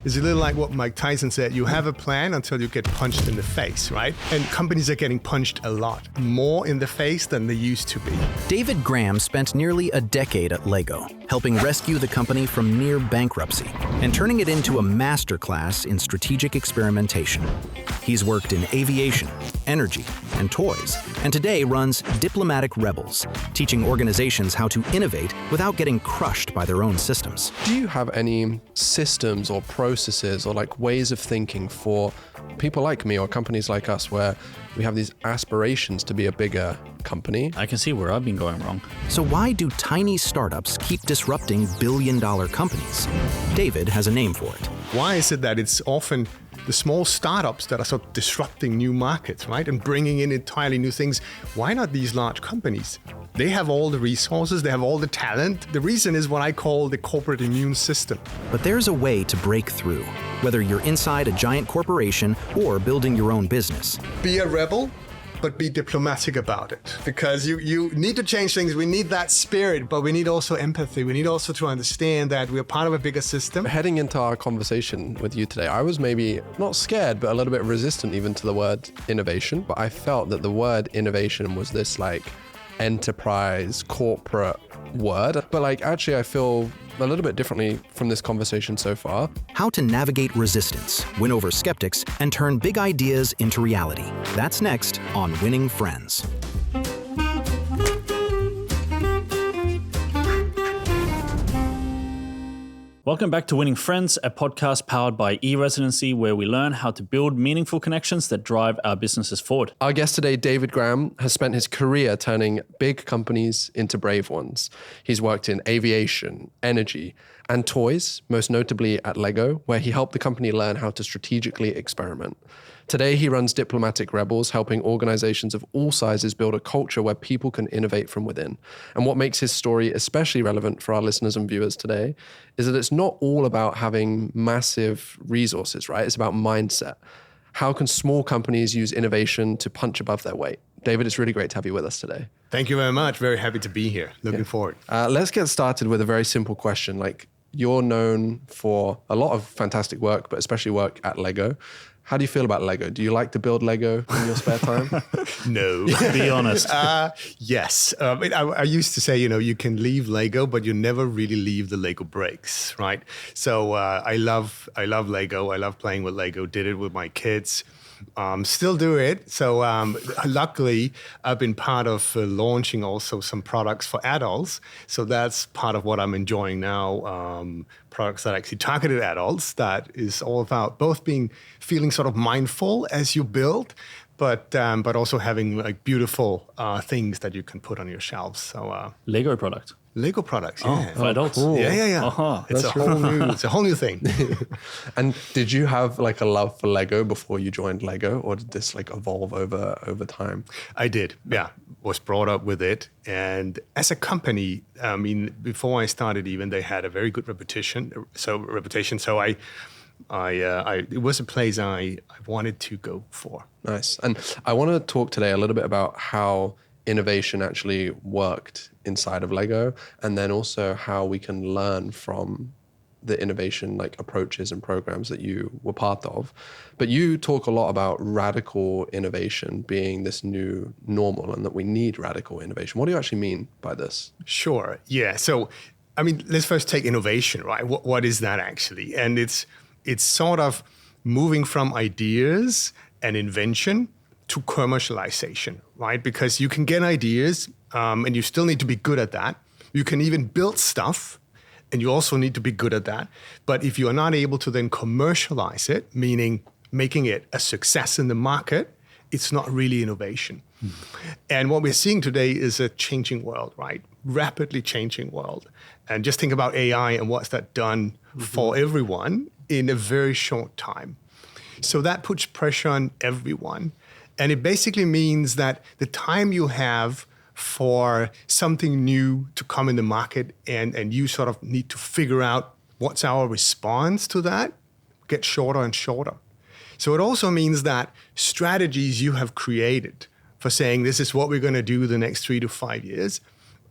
It's a little like what Mike Tyson said, you have a plan until you get punched in the face, right? And companies are getting punched a lot, more in the face than they used to be. David Graham spent nearly a decade at Lego, helping rescue the company from near bankruptcy and turning it into a masterclass in strategic experimentation. He's worked in aviation, energy, and toys, and today runs Diplomatic Rebels, teaching organizations how to innovate without getting crushed by their own systems. Do you have any systems or processes or like ways of thinking for people like me or companies like us where we have these aspirations to be a bigger company? I can see where I've been going wrong. So why do tiny startups keep disrupting billion-dollar companies? David has a name for it. Why is it that it's often the small startups that are sort of disrupting new markets, right? And bringing in entirely new things. Why not these large companies? They have all the resources, they have all the talent. The reason is what I call the corporate immune system. But there's a way to break through, whether you're inside a giant corporation or building your own business. Be a rebel, but be diplomatic about it. Because you need to change things. We need that spirit, but we need also empathy. We need also to understand that we're part of a bigger system. Heading into our conversation with you today, I was maybe not scared, but a little bit resistant even to the word innovation. But I felt that the word innovation was this like enterprise, corporate word. But like actually I feel a little bit differently from this conversation so far. How to navigate resistance, win over skeptics, and turn big ideas into reality. That's next on Winning Friends. Welcome back to Winning Friends, a podcast powered by eResidency, where we learn how to build meaningful connections that drive our businesses forward. Our guest today, David Graham, has spent his career turning big companies into brave ones. He's worked in aviation, energy, and toys, most notably at Lego, where he helped the company learn how to strategically experiment. Today, he runs Diplomatic Rebels, helping organizations of all sizes build a culture where people can innovate from within. And what makes his story especially relevant for our listeners and viewers today is that it's not all about having massive resources, right? It's about mindset. How can small companies use innovation to punch above their weight? David, it's really great to have you with us today. Thank you very much. Very happy to be here. Looking forward. Let's get started with a very simple question. Like, you're known for a lot of fantastic work, but especially work at Lego. How do you feel about Lego? Do you like to build Lego in your spare time? No. Be honest. Yes. I used to say, you can leave Lego, but you never really leave the Lego bricks, right? So I love Lego. I love playing with Lego. Did it with my kids. Still do it. So luckily, I've been part of launching also some products for adults. So that's part of what I'm enjoying now. Products that actually targeted adults. That is all about both feeling sort of mindful as you build, but also having like beautiful things that you can put on your shelves. So Lego product. Lego products, yeah. For adults. Cool. Yeah. Uh-huh. It's a whole new thing. And did you have like a love for Lego before you joined Lego, or did this like evolve over time? I did, yeah. Was brought up with it. And as a company, I mean, before I started even, they had a very good reputation. So it was a place I wanted to go for. Nice. And I want to talk today a little bit about how innovation actually worked inside of Lego, and then also how we can learn from the innovation like approaches and programs that you were part of. But you talk a lot about radical innovation being this new normal and that we need radical innovation. What do you actually mean by this? Sure. Yeah. So, I mean, let's first take innovation, right? What is that actually? And it's sort of moving from ideas and invention to commercialization, right? Because you can get ideas and you still need to be good at that. You can even build stuff and you also need to be good at that. But if you are not able to then commercialize it, meaning making it a success in the market, it's not really innovation. And what we're seeing today is a changing world, right? Rapidly changing world. And just think about AI and what's that done for everyone in a very short time. So that puts pressure on everyone. And it basically means that the time you have for something new to come in the market and you sort of need to figure out what's our response to that gets shorter and shorter. So it also means that strategies you have created for saying this is what we're going to do the next 3 to 5 years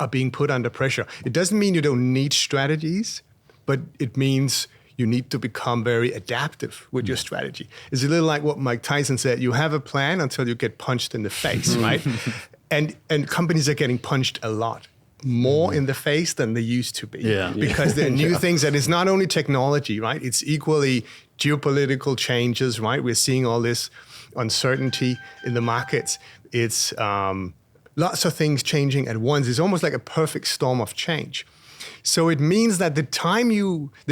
are being put under pressure. It doesn't mean you don't need strategies, but it means you need to become very adaptive with your strategy. It's a little like what Mike Tyson said, you have a plan until you get punched in the face, right? And companies are getting punched a lot more in the face than they used to be. Because there are new things, and it's not only technology, right? It's equally geopolitical changes, right? We're seeing all this uncertainty in the markets. It's lots of things changing at once. It's almost like a perfect storm of change. So it means that the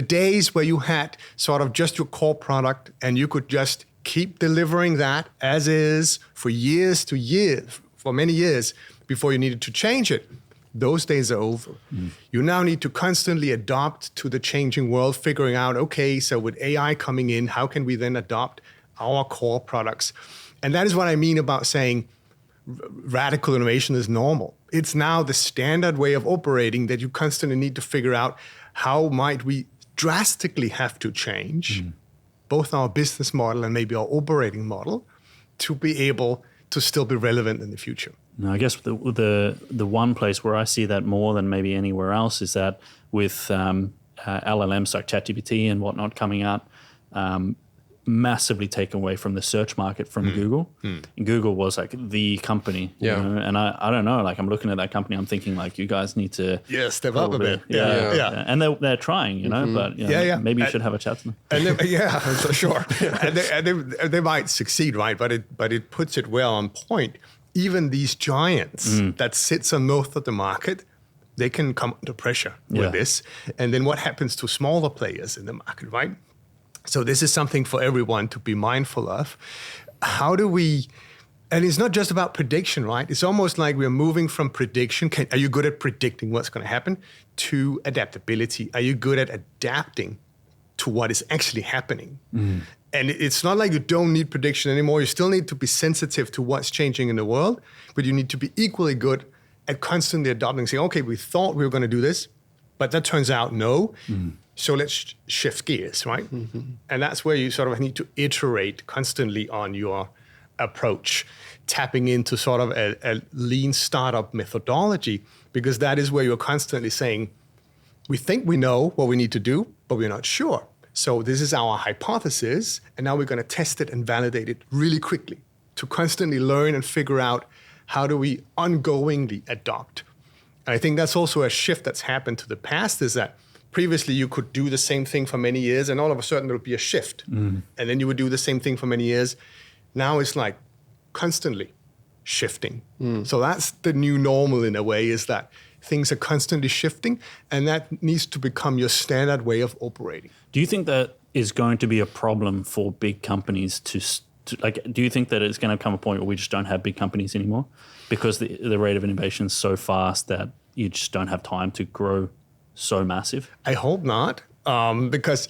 days where you had sort of just your core product and you could just keep delivering that as is for many years before you needed to change it, those days are over. You now need to constantly adapt to the changing world, figuring out, okay, so with AI coming in, how can we then adopt our core products? And that is what I mean about saying radical innovation is normal. It's now the standard way of operating that you constantly need to figure out how might we drastically have to change both our business model and maybe our operating model to be able to still be relevant in the future. No, I guess the one place where I see that more than maybe anywhere else is that with LLMs like ChatGPT and whatnot coming out, massively taken away from the search market from Google. And Google was like the company, you know? And I don't know, like I'm looking at that company, I'm thinking like you guys need to step up a bit. And they're trying, you know, but maybe you should have a chat to them. And for sure. And they might succeed, right? But it puts it well on point. Even these giants that sits on most of the market, they can come under pressure with this. And then what happens to smaller players in the market, right? So this is something for everyone to be mindful of. How do we, and it's not just about prediction, right? It's almost like we're moving from prediction, are you good at predicting what's going to happen, to adaptability. Are you good at adapting to what is actually happening? And it's not like you don't need prediction anymore. You still need to be sensitive to what's changing in the world, but you need to be equally good at constantly adopting, saying, okay, we thought we were going to do this, but that turns out no. So let's shift gears, right? And that's where you sort of need to iterate constantly on your approach, tapping into sort of a lean startup methodology, because that is where you're constantly saying, we think we know what we need to do, but we're not sure. So this is our hypothesis, and now we're going to test it and validate it really quickly to constantly learn and figure out how do we ongoingly adopt. And I think that's also a shift that's happened to the past, is that previously you could do the same thing for many years, and all of a sudden there would be a shift. And then you would do the same thing for many years. Now it's like constantly shifting. So that's the new normal in a way, is that things are constantly shifting, and that needs to become your standard way of operating. Do you think that is going to be a problem for big companies to like, do you think that it's going to come a point where we just don't have big companies anymore because the rate of innovation is so fast that you just don't have time to grow so massive? I hope not, because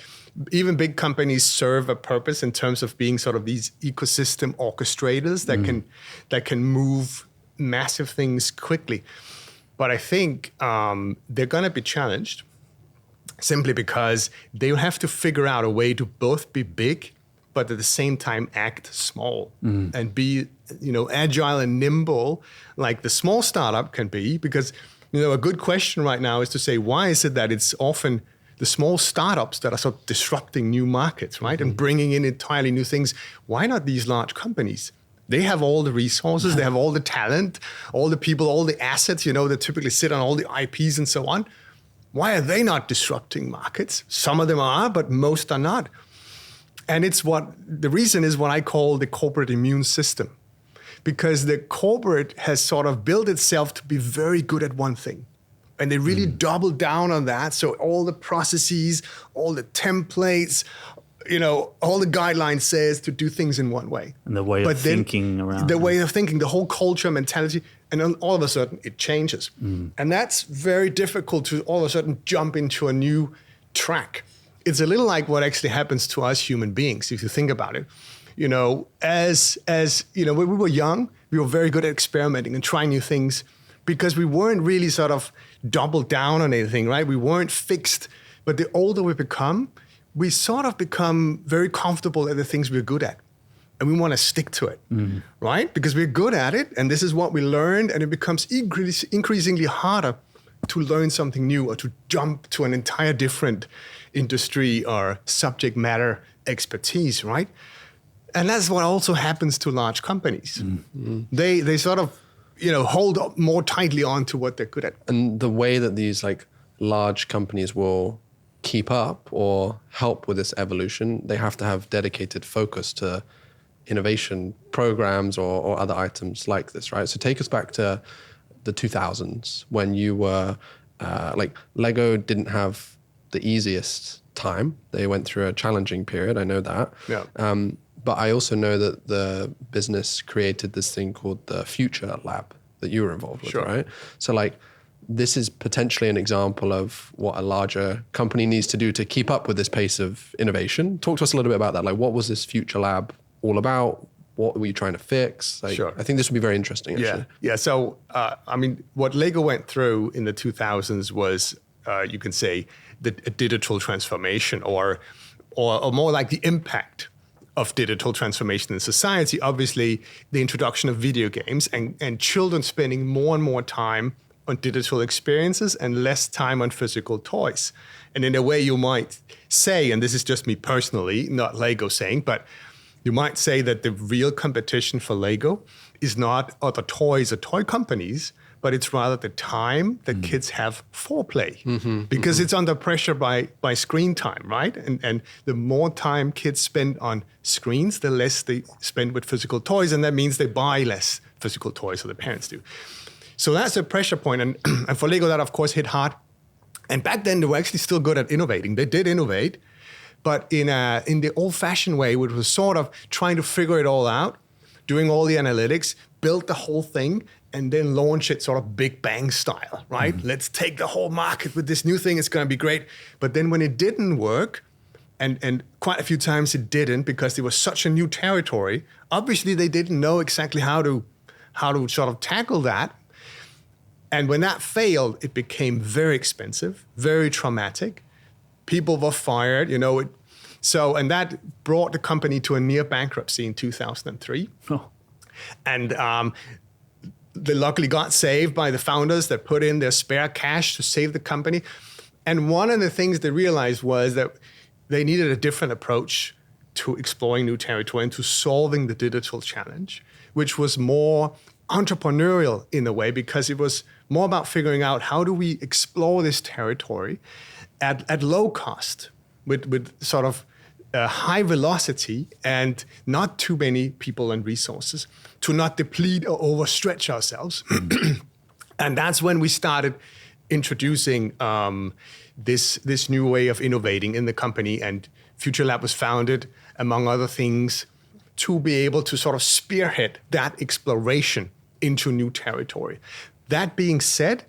even big companies serve a purpose in terms of being sort of these ecosystem orchestrators that can move massive things quickly. But I think they're going to be challenged simply because they will have to figure out a way to both be big, but at the same time act small and be, agile and nimble like the small startup can be. Because, a good question right now is to say, why is it that it's often the small startups that are sort of disrupting new markets, right? And bringing in entirely new things. Why not these large companies? They have all the resources, they have all the talent, all the people, all the assets, that typically sit on all the IPs and so on. Why are they not disrupting markets? Some of them are, but most are not. And the reason is what I call the corporate immune system. Because the corporate has sort of built itself to be very good at one thing. And they really double down on that. So all the processes, all the templates, all the guidelines says to do things in one way. And the way of thinking around. The way of thinking, the whole culture, mentality, and then all of a sudden it changes. And that's very difficult to all of a sudden jump into a new track. It's a little like what actually happens to us human beings, if you think about it. As when we were young, we were very good at experimenting and trying new things because we weren't really sort of doubled down on anything, right? We weren't fixed. But the older we become, we sort of become very comfortable at the things we're good at. And we want to stick to it, right? Because we're good at it, and this is what we learned, and it becomes increasingly harder to learn something new or to jump to an entire different industry or subject matter expertise, right? And that's what also happens to large companies. They sort of, hold up more tightly on to what they're good at. And the way that these like large companies will keep up or help with this evolution, they have to have dedicated focus to innovation programs or other items like this, right? So take us back to the 2000s when you were like Lego didn't have the easiest time. They went through a challenging period. I know that. Yeah. But I also know that the business created this thing called the Future Lab that you were involved with, Sure. right? So like, this is potentially an example of what a larger company needs to do to keep up with this pace of innovation. Talk to us a little bit about that. Like, what was this Future Lab all about? What were you trying to fix? Like, Sure. I think this would be very interesting, actually. Yeah. So, what Lego went through in the 2000s was, you can say, a digital transformation, or more like the impact of digital transformation in society. Obviously, the introduction of video games and children spending more and more time on digital experiences and less time on physical toys. And in a way, you might say, and this is just me personally, not Lego saying, but you might say that the real competition for Lego is not other toys or toy companies, but it's rather the time that kids have for play. Because it's under pressure by screen time, right? And the more time kids spend on screens, the less they spend with physical toys, and that means they buy less physical toys, or the parents do. So that's a pressure point, and for Lego, that of course hit hard. And back then, they were actually still good at innovating. They did innovate, but in the old-fashioned way, which was sort of trying to figure it all out, doing all the analytics, build the whole thing, and then launch it sort of Big Bang style, right? Let's take the whole market with this new thing. It's going to be great. But then when it didn't work, and quite a few times it didn't because it was such a new territory, obviously they didn't know exactly how to sort of tackle that. And when that failed, it became very expensive, very traumatic. People were fired, and that brought the company to a near bankruptcy in 2003. Oh. And they luckily got saved by the founders that put in their spare cash to save the company. And one of the things they realized was that they needed a different approach to exploring new territory and to solving the digital challenge, which was more entrepreneurial in a way, because it was more about figuring out how do we explore this territory at low cost with sort of high velocity and not too many people and resources to not deplete or overstretch ourselves. And that's when we started introducing this new way of innovating in the company. And Future Lab was founded, among other things, to be able to sort of spearhead that exploration into new territory. That being said,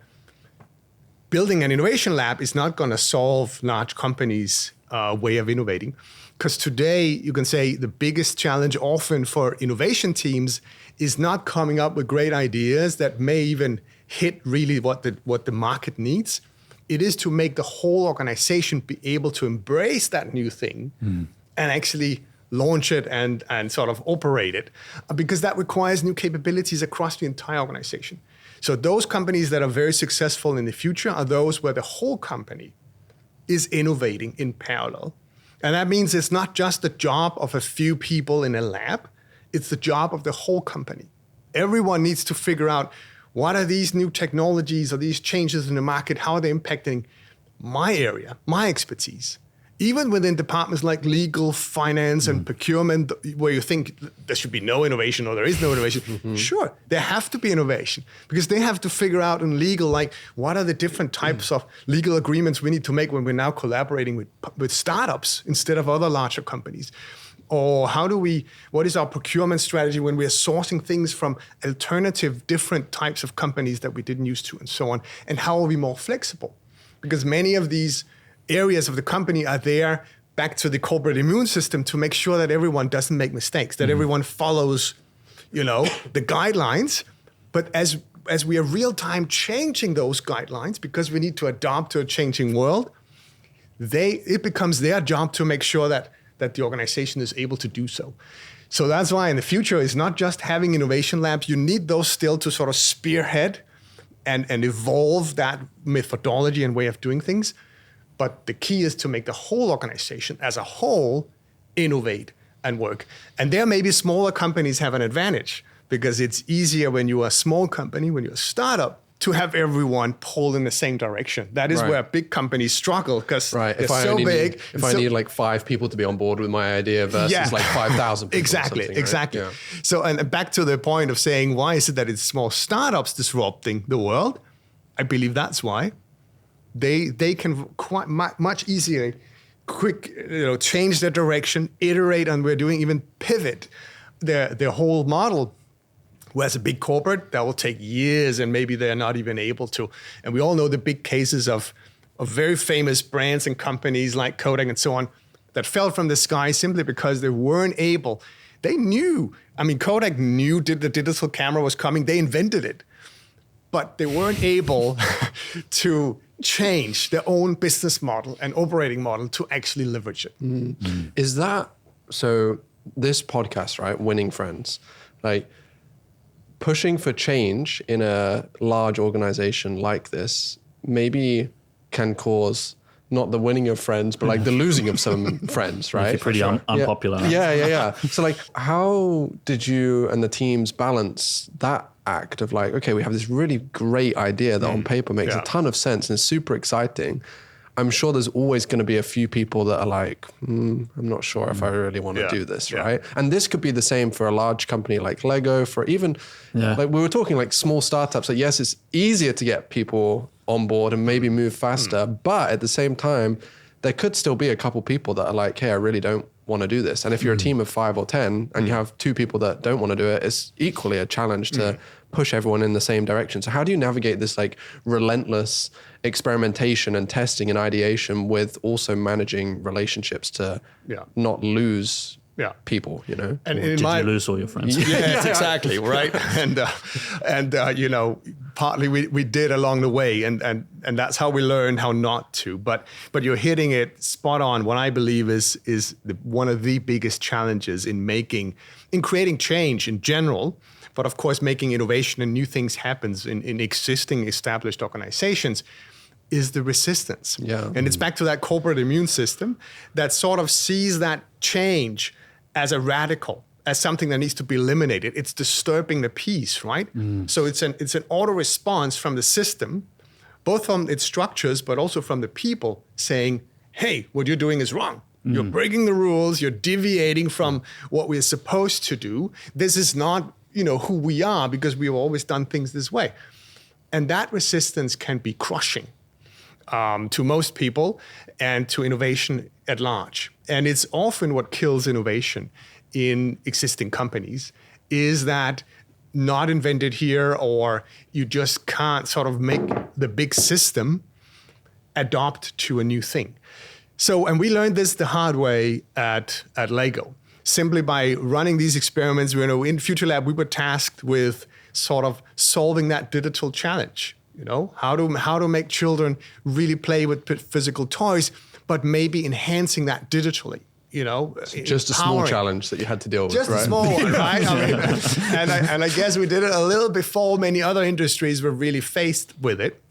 building an innovation lab is not going to solve large companies' way of innovating. Because today, you can say the biggest challenge often for innovation teams is not coming up with great ideas that may even hit really what the market needs. It is to make the whole organization be able to embrace that new thing and actually launch it and sort of operate it, because that requires new capabilities across the entire organization. So those companies that are very successful in the future are those where the whole company is innovating in parallel. And that means it's not just the job of a few people in a lab, it's the job of the whole company. Everyone needs to figure out, what are these new technologies or these changes in the market, how are they impacting my area, my expertise? Even within departments like legal, finance, and procurement, where you think there should be no innovation or there is no innovation, sure, there have to be innovation, because they have to figure out in legal, like, what are the different types of legal agreements we need to make when we're now collaborating with startups instead of other larger companies? Or what is our procurement strategy when we are sourcing things from alternative, different types of companies that we didn't used to, and so on? And how are we more flexible? Because many of these areas of the company are there, back to the corporate immune system, to make sure that everyone doesn't make mistakes, that everyone follows, the guidelines. But as we are real time changing those guidelines, because we need to adapt to a changing world, it becomes their job to make sure that the organization is able to do so. So that's why in the future, it's not just having innovation labs. You need those still to sort of spearhead and evolve that methodology and way of doing things. But the key is to make the whole organization as a whole innovate and work. And there maybe smaller companies have an advantage because it's easier when you're a small company, when you're a startup, to have everyone pull in the same direction. That is where big companies struggle because they're so big. If I need like 5 people to be on board with my idea versus like 5,000 people. Exactly. Right? Yeah. So, and back to the point of saying, why is it that it's small startups disrupting the world? I believe that's why. They can quite much easier, change their direction, iterate on what we're doing, even pivot their whole model. Whereas a big corporate, that will take years and maybe they're not even able to. And we all know the big cases of very famous brands and companies like Kodak and so on that fell from the sky simply because they weren't able. They knew, Kodak knew the digital camera was coming. They invented it. But they weren't able to change their own business model and operating model to actually leverage it. Mm-hmm. Is that, so this podcast, right, Winning Friends, like, pushing for change in a large organization like this maybe can cause not the winning of friends, but like the losing of some friends, right? You're pretty unpopular. Yeah. So like, how did you and the teams balance that act of like, okay, we have this really great idea that on paper makes a ton of sense and is super exciting. I'm sure there's always going to be a few people that are like, I'm not sure if I really want to do this, right? And this could be the same for a large company like Lego, for even, like we were talking like small startups, like yes, it's easier to get people on board and maybe move faster, but at the same time, there could still be a couple people that are like, hey, I really don't want to do this. And if you're a team of 5 or 10 and you have 2 people that don't want to do it, it's equally a challenge to push everyone in the same direction. So how do you navigate this like relentless experimentation and testing and ideation with also managing relationships to not lose people, you know? And did you lose all your friends? Yes, exactly, right? And partly we did along the way, and that's how we learned how not to. But you're hitting it spot on. What I believe is one of the biggest challenges in creating change in general, but of course making innovation and new things happens in existing established organizations, is the resistance. Yeah. And it's back to that corporate immune system that sort of sees that change as a radical, as something that needs to be eliminated. It's disturbing the peace, right? So it's an auto response from the system, both from its structures, but also from the people saying, hey, what you're doing is wrong. You're breaking the rules. You're deviating from what we're supposed to do. This is not, who we are because we've always done things this way. And that resistance can be crushing to most people and to innovation at large. And it's often what kills innovation in existing companies is that not invented here, or you just can't sort of make the big system adopt to a new thing. So, and we learned this the hard way at Lego, simply by running these experiments. In Future Lab, we were tasked with sort of solving that digital challenge. How to make children really play with physical toys, but maybe enhancing that digitally. Just a small challenge that you had to deal with, just right? a small one, right? And I guess we did it a little before many other industries were really faced with it.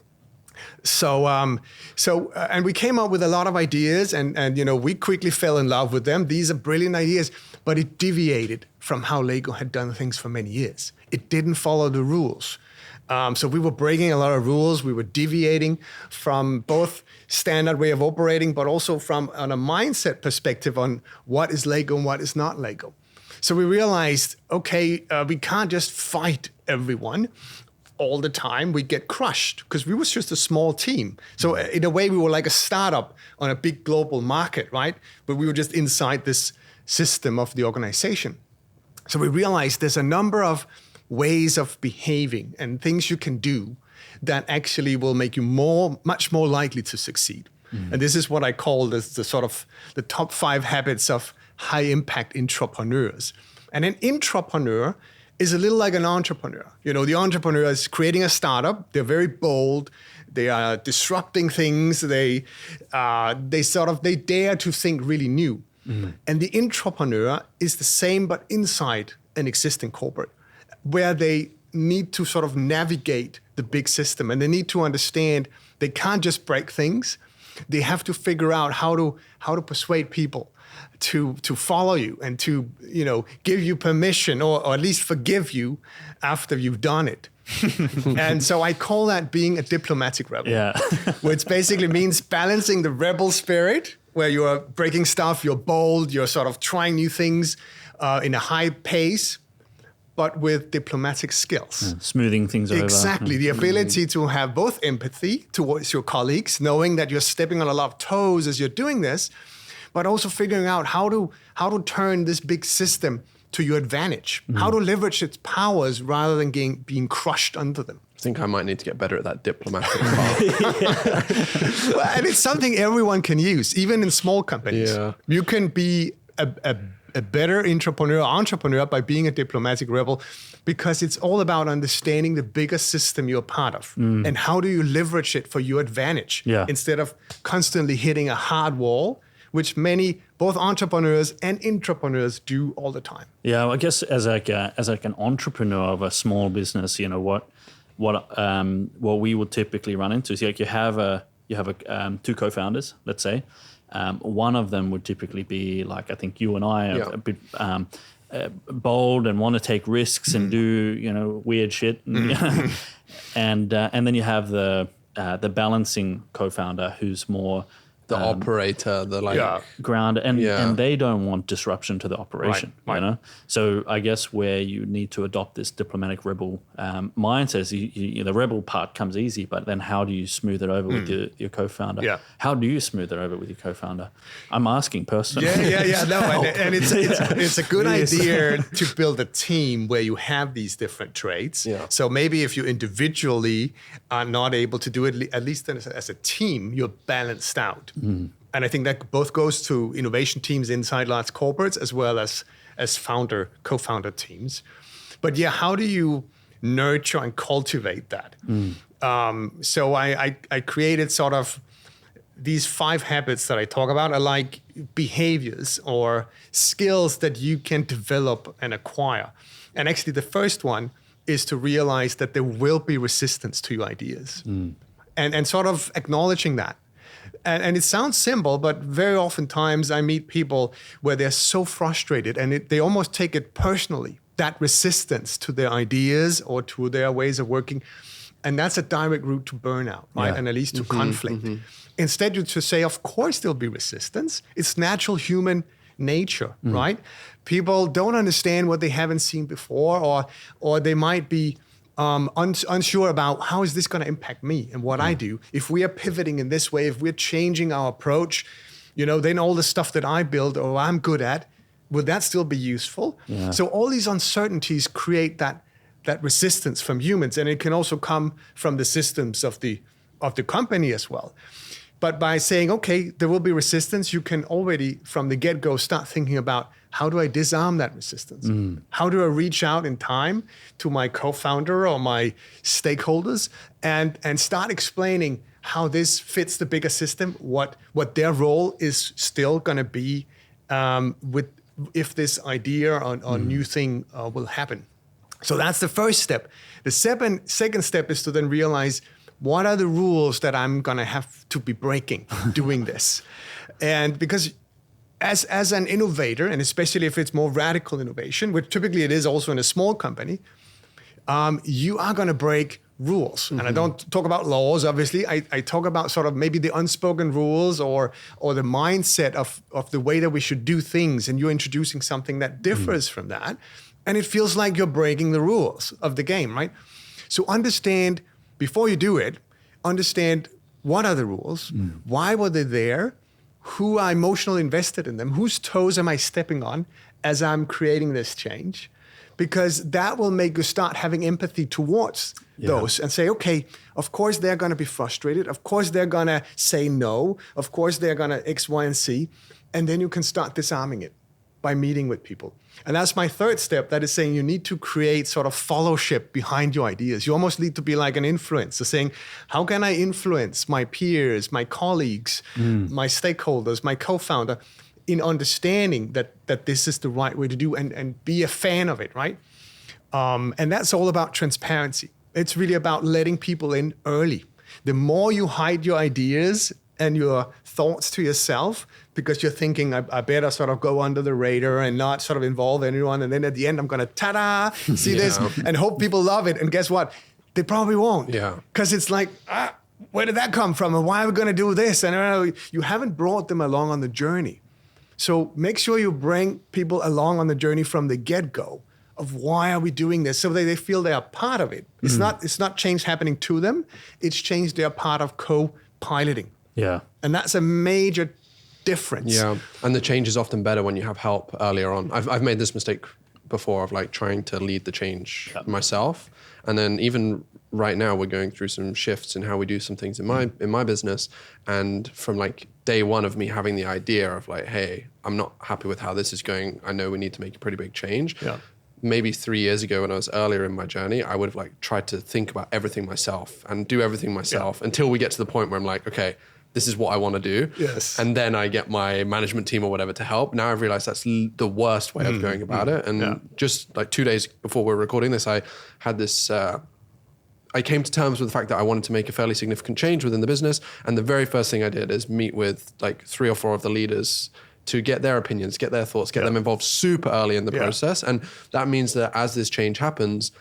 So and we came up with a lot of ideas, and we quickly fell in love with them. These are brilliant ideas, but it deviated from how Lego had done things for many years. It didn't follow the rules. So we were breaking a lot of rules. We were deviating from both standard way of operating, but also from on a mindset perspective on what is Lego and what is not Lego. So we realized, okay, we can't just fight everyone all the time. We get crushed because we was just a small team. So in a way, we were like a startup on a big global market, right? But we were just inside this system of the organization. So we realized there's a number of ways of behaving and things you can do that actually will make you much more likely to succeed. And this is what I call the sort of the top 5 habits of high impact entrepreneurs. And an intrapreneur is a little like an entrepreneur. The entrepreneur is creating a startup. They're very bold. They are disrupting things. They dare to think really new. And the intrapreneur is the same, but inside an existing corporate, where they need to sort of navigate the big system, and they need to understand they can't just break things. they have to figure out how to persuade people to follow you and to, give you permission or at least forgive you after you've done it. And so I call that being a diplomatic rebel. Yeah. Which basically means balancing the rebel spirit, where you are breaking stuff, you're bold, you're sort of trying new things in a high pace, but with diplomatic skills. Smoothing things over. Exactly. The ability to have both empathy towards your colleagues, knowing that you're stepping on a lot of toes as you're doing this, but also figuring out how to turn this big system to your advantage, how to leverage its powers rather than being crushed under them. I think I might need to get better at that diplomatic part. Well, and it's something everyone can use, even in small companies. Yeah. You can be a better entrepreneur by being a diplomatic rebel, because it's all about understanding the bigger system you're part of and how do you leverage it for your advantage instead of constantly hitting a hard wall, which many, both entrepreneurs and intrapreneurs, do all the time. Yeah, well, I guess as like an entrepreneur of a small business, what we would typically run into is like you have two co-founders, let's say. One of them would typically be like, I think you and I are a bit bold and want to take risks and do weird shit, and then you have the balancing co-founder who's more the operator, grounded, and they don't want disruption to the operation, Right. So I guess where you need to adopt this diplomatic rebel mindset is the rebel part comes easy, but then how do you smooth it over with your co-founder? Yeah. How do you smooth it over with your co-founder? I'm asking personally. Yeah. No, and it's a good idea to build a team where you have these different traits. Yeah. So maybe if you individually are not able to do it, at least as a team, you're balanced out. And I think that both goes to innovation teams inside large corporates as well as co-founder teams. But how do you nurture and cultivate that? So I created sort of these 5 habits that I talk about are like behaviors or skills that you can develop and acquire. And actually the first one is to realize that there will be resistance to your ideas and sort of acknowledging that. And it sounds simple, but very oftentimes I meet people where they're so frustrated and they almost take it personally, that resistance to their ideas or to their ways of working. And that's a direct route to burnout, right? And at least to conflict. Instead, you to say, of course, there'll be resistance. It's natural human nature, right? People don't understand what they haven't seen before, or they might be unsure about how is this going to impact me and what I do. If we are pivoting in this way, if we're changing our approach, then all the stuff that I build or I'm good at, would that still be useful? Yeah. So all these uncertainties create that resistance from humans, and it can also come from the systems of the company as well. But by saying, okay, there will be resistance, you can already from the get-go start thinking about, how do I disarm that resistance? How do I reach out in time to my co-founder or my stakeholders and start explaining how this fits the bigger system, what their role is still going to be if this idea or new thing will happen. So that's the first step. The second step is to then realize, what are the rules that I'm going to have to be breaking doing this? And because as an innovator, and especially if it's more radical innovation, which typically it is also in a small company, you are going to break rules. And I don't talk about laws, obviously. I talk about sort of maybe the unspoken rules or the mindset of the way that we should do things. And you're introducing something that differs from that. And it feels like you're breaking the rules of the game, right? So understand, before you do it, understand what are the rules, why were they there, who are emotionally invested in them, whose toes am I stepping on as I'm creating this change? Because that will make you start having empathy towards those and say, okay, of course they're going to be frustrated. Of course they're going to say no. Of course they're going to X, Y, and Z. And then you can start disarming it by meeting with people. And that's my third step. That is saying you need to create sort of fellowship behind your ideas. You almost need to be like an influencer, saying, how can I influence my peers, my colleagues, my stakeholders, my co-founder in understanding that this is the right way to do and be a fan of it, right? And that's all about transparency. It's really about letting people in early. The more you hide your ideas and your thoughts to yourself, because you're thinking, I better sort of go under the radar and not sort of involve anyone. And then at the end, I'm going to ta-da, see this, and hope people love it. And guess what? They probably won't. Yeah. Because it's like, where did that come from? And why are we going to do this? And you haven't brought them along on the journey. So make sure you bring people along on the journey from the get-go of why are we doing this, so they feel they are part of it. It's not change happening to them. It's change they're part of co-piloting. Yeah. And that's a major difference. Yeah, and the change is often better when you have help earlier on. I've made this mistake before of like trying to lead the change myself, and then even right now we're going through some shifts in how we do some things in my business, and from like day one of me having the idea of like, hey, I'm not happy with how this is going. I know we need to make a pretty big change. Yeah. Maybe 3 years ago when I was earlier in my journey, I would have like tried to think about everything myself and do everything myself until we get to the point where I'm like, okay, this is what I want to do. Yes. And then I get my management team or whatever to help. Now I've realized that's the worst way of going about it. And just like 2 days before we're recording this, I had this, I came to terms with the fact that I wanted to make a fairly significant change within the business. And the very first thing I did is meet with like 3 or 4 of the leaders to get their opinions, get their thoughts, get them involved super early in the process. And that means that as this change happens,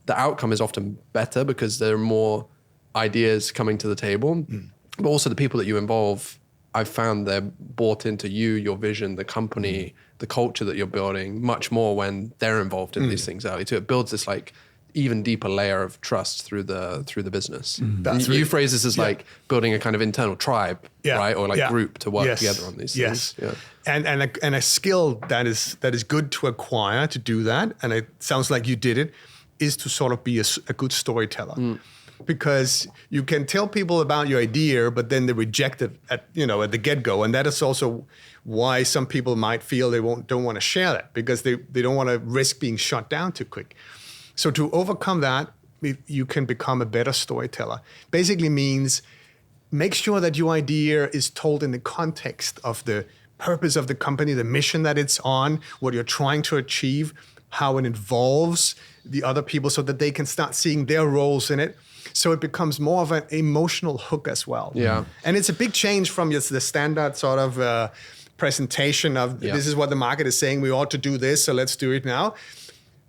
the outcome is often better because there are more ideas coming to the table. But also the people that you involve, I've found they're bought into you, your vision, the company, the culture that you're building much more when they're involved in these things early too. It builds this like even deeper layer of trust through the business. You phrase this as like building a kind of internal tribe, right? Or like group to work together on these things. Yeah. And a skill that is good to acquire to do that, and it sounds like you did it, is to sort of be a good storyteller. Because you can tell people about your idea, but then they reject it at the get-go. And that is also why some people might feel they don't want to share that, because they don't want to risk being shut down too quick. So to overcome that, you can become a better storyteller. Basically means make sure that your idea is told in the context of the purpose of the company, the mission that it's on, what you're trying to achieve, how it involves the other people so that they can start seeing their roles in it. So it becomes more of an emotional hook as well. Yeah. And it's a big change from just the standard sort of presentation of this is what the market is saying, we ought to do this, so let's do it now.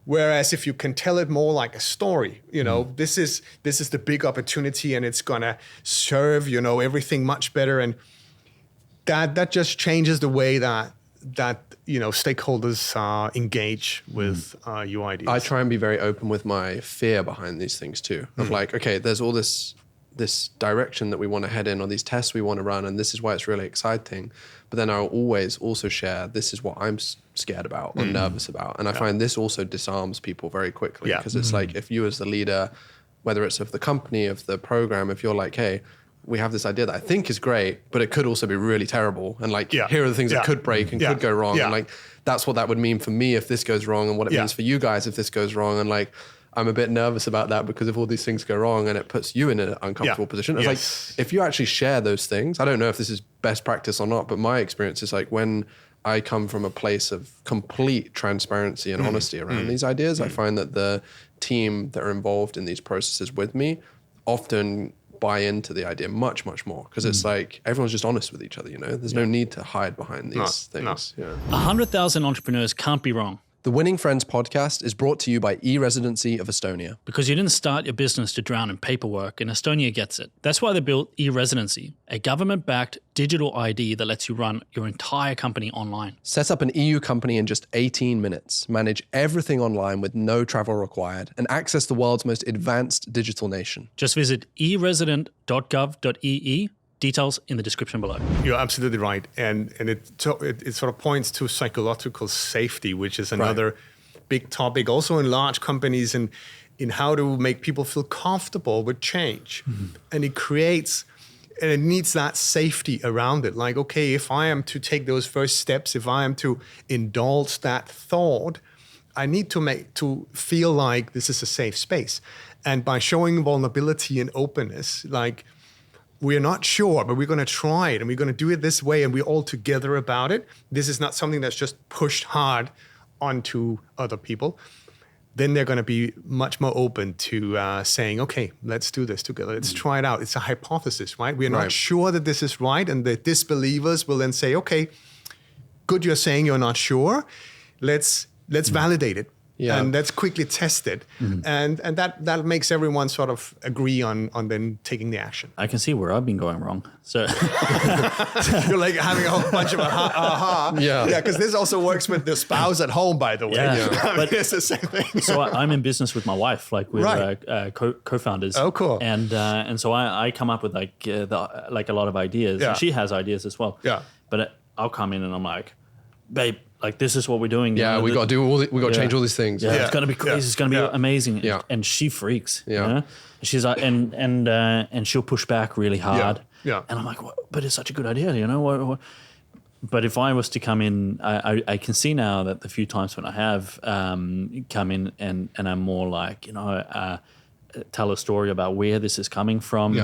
Whereas if you can tell it more like a story, this is the big opportunity and it's gonna serve, everything much better. And that just changes the way that stakeholders engage with your ideas. I try and be very open with my fear behind these things too. Of like, okay, there's all this direction that we want to head in, or these tests we want to run, and this is why it's really exciting. But then I'll always also share, this is what I'm scared about or nervous about. And I find this also disarms people very quickly, because it's like, if you as the leader, whether it's of the company, of the program, if you're like, hey, we have this idea that I think is great, but it could also be really terrible. And like, here are the things that could break and could go wrong. And like, that's what that would mean for me if this goes wrong, and what it means for you guys if this goes wrong. And like, I'm a bit nervous about that because if all these things go wrong and it puts you in an uncomfortable position. It's like, if you actually share those things, I don't know if this is best practice or not, but my experience is like, when I come from a place of complete transparency and honesty around these ideas, I find that the team that are involved in these processes with me often buy into the idea much, much more, because it's like everyone's just honest with each other, there's no need to hide behind these things. 100,000 entrepreneurs can't be wrong. The Winning Friends podcast is brought to you by eResidency of Estonia. Because you didn't start your business to drown in paperwork, and Estonia gets it. That's why they built eResidency, a government-backed digital ID that lets you run your entire company online. Set up an EU company in just 18 minutes, manage everything online with no travel required, and access the world's most advanced digital nation. Just visit eresident.gov.ee. Details in the description below. You're absolutely right. And it sort of points to psychological safety, which is another big topic also in large companies, and in how to make people feel comfortable with change. And it creates, and it needs that safety around it. Like, okay, if I am to take those first steps, if I am to indulge that thought, I need to feel like this is a safe space. And by showing vulnerability and openness, like, we're not sure, but we're going to try it, and we're going to do it this way, and we're all together about it. This is not something that's just pushed hard onto other people. then they're going to be much more open to saying, okay, let's do this together. Let's try it out. It's a hypothesis, right? We're not sure that this is right. And the disbelievers will then say, okay, good, you're saying you're not sure. Let's validate it. Yeah. And let's quickly test it. And that makes everyone sort of agree on then taking the action. I can see where I've been going wrong. So You're like having a whole bunch of aha. Yeah. Yeah, because this also works with the spouse at home, by the way. Yeah. But it's the same thing. so I'm in business with my wife, like we're Right. co-founders. Oh, cool. And so I come up with like a lot of ideas. Yeah. And she has ideas as well. Yeah. But I'll come in and I'm like, babe, like this is what we're doing. Yeah, we got to do we got to change all these things. Yeah, it's gonna be crazy. Yeah. It's gonna be amazing. Yeah. And she freaks. Yeah. You know? She's like, and she'll push back really hard. Yeah. And I'm like, but it's such a good idea, you know. What? But if I was to come in, I can see now that the few times when I have come in and I'm more like, you know, tell a story about where this is coming from,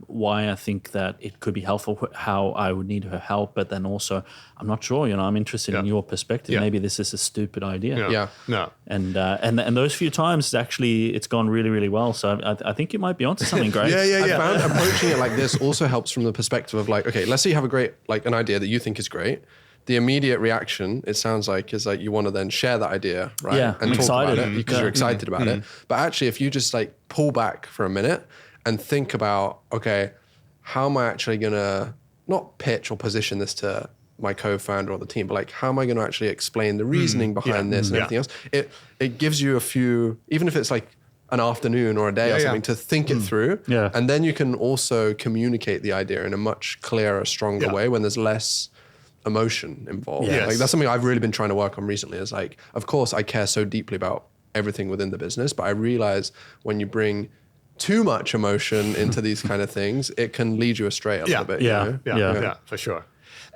why I think that it could be helpful, how I would need her help, but then also I'm not sure, you know, I'm interested in your perspective. Yeah. Maybe this is a stupid idea. Yeah. No. And those few times, it's gone really, really well. So I think you might be onto something great. I found approaching it like this also helps from the perspective of like, okay, let's say you have an idea that you think is great. The immediate reaction, it sounds like, is like you want to then share that idea, right? Yeah, and I'm talk excited. about it because you're excited about it. But actually, if you just like pull back for a minute and think about, okay, how am I actually going to not pitch or position this to my co-founder or the team, but like, how am I going to actually explain the reasoning behind this and everything else? It gives you a few, even if it's like an afternoon or a day or something, to think it through. Yeah. And then you can also communicate the idea in a much clearer, stronger way when there's less emotion involved. Yes. Like that's something I've really been trying to work on recently, is like, of course I care so deeply about everything within the business, but I realize when you bring too much emotion into these kind of things, it can lead you astray a little bit. Yeah. You know? Yeah, for sure.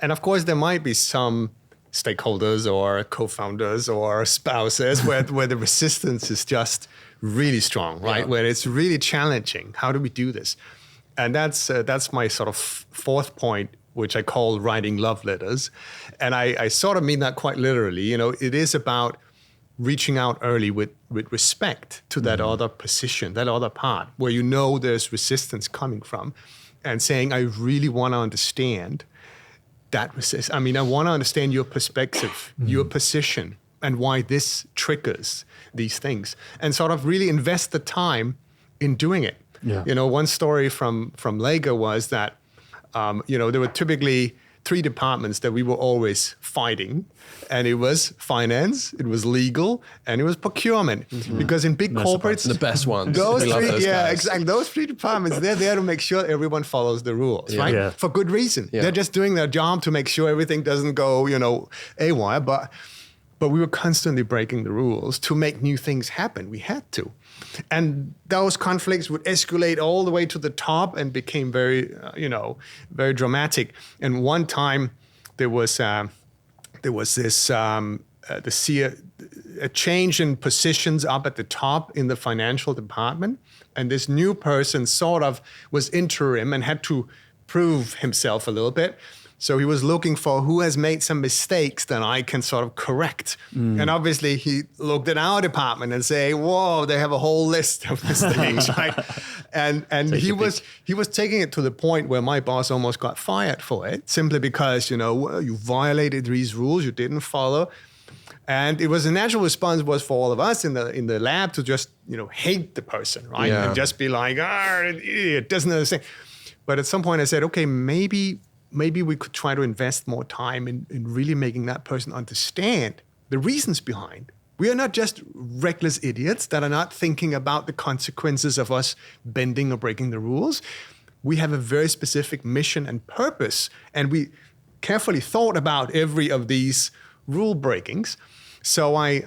And of course, there might be some stakeholders or co-founders or spouses where the resistance is just really strong, right? Where it's really challenging. How do we do this? And that's my sort of fourth point, which I call writing love letters. And I sort of mean that quite literally. You know, it is about reaching out early with respect to that other position, that other part, where you know there's resistance coming from, and saying, I really want to understand that resistance. I mean, I want to understand your perspective, your position, and why this triggers these things, and sort of really invest the time in doing it. Yeah. You know, one story from Lego was that, you know, there were typically 3 departments that we were always fighting, and it was finance, it was legal, and it was procurement. Because in big corporates, The best ones. those We love 3, those guys. exactly. Those 3 departments, they're there to make sure everyone follows the rules, right? Yeah. For good reason. Yeah. They're just doing their job to make sure everything doesn't go, you know, AWOL. But we were constantly breaking the rules to make new things happen. We had to. And those conflicts would escalate all the way to the top and became very, very dramatic. And one time there was this a change in positions up at the top in the financial department. And this new person sort of was interim and had to prove himself a little bit. So he was looking for who has made some mistakes that I can sort of correct. And obviously he looked at our department and say, whoa, they have a whole list of mistakes, right? And he was taking it to the point where my boss almost got fired for it, simply because, you know, well, you violated these rules, you didn't follow. And it was a natural response was for all of us in the lab to just, you know, hate the person, right? Yeah. And just be like, an idiot, doesn't understand. But at some point I said, okay, maybe we could try to invest more time in really making that person understand the reasons behind. We are not just reckless idiots that are not thinking about the consequences of us bending or breaking the rules. We have a very specific mission and purpose, and we carefully thought about every of these rule breakings. So I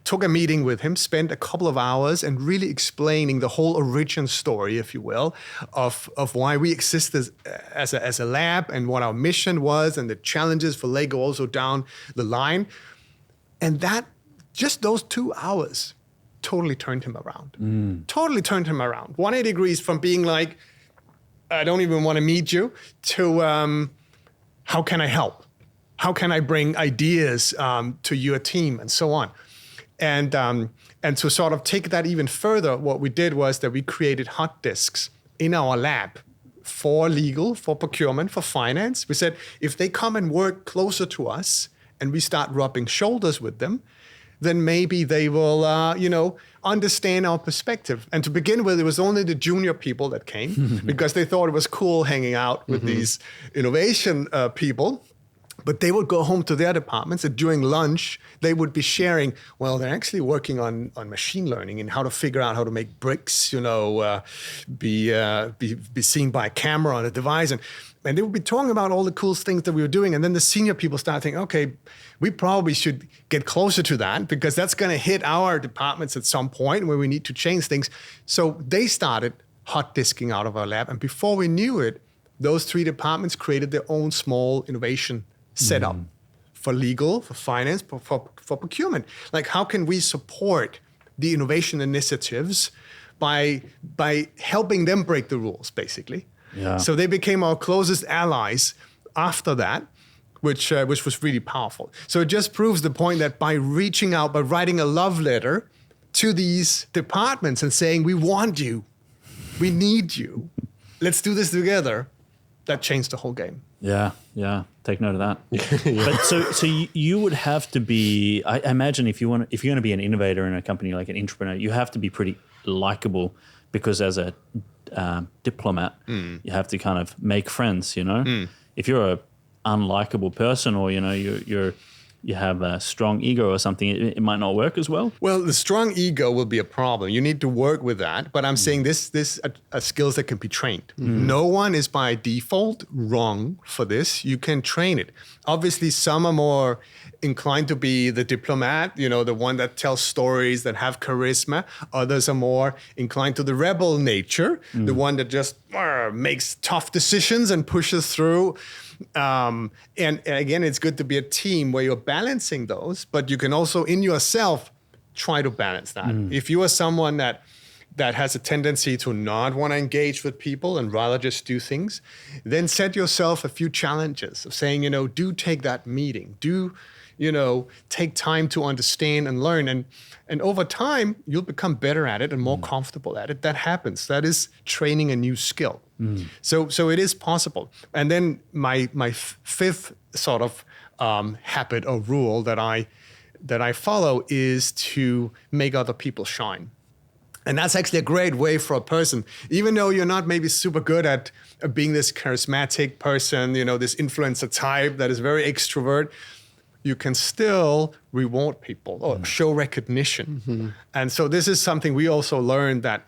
took a meeting with him, spent a couple of hours and really explaining the whole origin story, if you will, of why we exist as a lab and what our mission was and the challenges for Lego also down the line. And that, just those 2 hours totally turned him around. Totally turned him around. 180 degrees from being like, I don't even want to meet you, to how can I help? How can I bring ideas to your team and so on? And to sort of take that even further, what we did was that we created hot desks in our lab for legal, for procurement, for finance. We said, if they come and work closer to us and we start rubbing shoulders with them, then maybe they will, understand our perspective. And to begin with, it was only the junior people that came because they thought it was cool hanging out with these innovation people. But they would go home to their departments, and during lunch, they would be sharing, well, they're actually working on machine learning and how to figure out how to make bricks, be seen by a camera on a device. And they would be talking about all the cool things that we were doing. And then the senior people start thinking, okay, we probably should get closer to that because that's going to hit our departments at some point where we need to change things. So they started hot disking out of our lab. And before we knew it, those 3 departments created their own small innovation setup for legal, for finance, for procurement. Like, how can we support the innovation initiatives by helping them break the rules, basically? Yeah. So they became our closest allies after that, which was really powerful. So it just proves the point that by reaching out, by writing a love letter to these departments and saying, we want you, we need you, let's do this together, that changed the whole game. Yeah. Take note of that. But so you would have to be. I imagine if you're going to be an innovator in a company, like an entrepreneur, you have to be pretty likable because as a diplomat, you have to kind of make friends. If you're a unlikable person, or you have a strong ego or something, it might not work as well. Well, the strong ego will be a problem. You need to work with that. But I'm saying this are skills that can be trained. No one is by default wrong for this. You can train it. Obviously, some are more inclined to be the diplomat, the one that tells stories, that have charisma. Others are more inclined to the rebel nature, the one that just makes tough decisions and pushes through. And again, it's good to be a team where you're balancing those, but you can also in yourself try to balance that. If you are someone that has a tendency to not want to engage with people and rather just do things, then set yourself a few challenges of saying, do take that meeting, do take time to understand and learn. And over time, you'll become better at it and more comfortable at it. That happens. That is training a new skill. So it is possible. And then my 5th sort of habit or rule that I follow is to make other people shine. And that's actually a great way for a person, even though you're not maybe super good at being this charismatic person, this influencer type that is very extrovert, you can still reward people or show recognition. And so this is something we also learned that,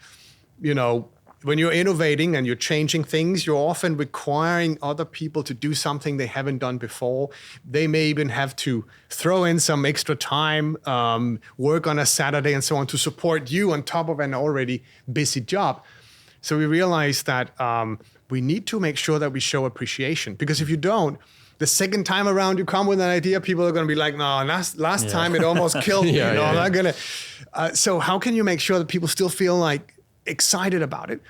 when you're innovating and you're changing things, you're often requiring other people to do something they haven't done before. They may even have to throw in some extra time, work on a Saturday and so on to support you on top of an already busy job. So we realized that we need to make sure that we show appreciation, because if you don't, the second time around you come with an idea, people are going to be like, no, last time it almost killed me. I'm not going to. So how can you make sure that people still feel like excited about it?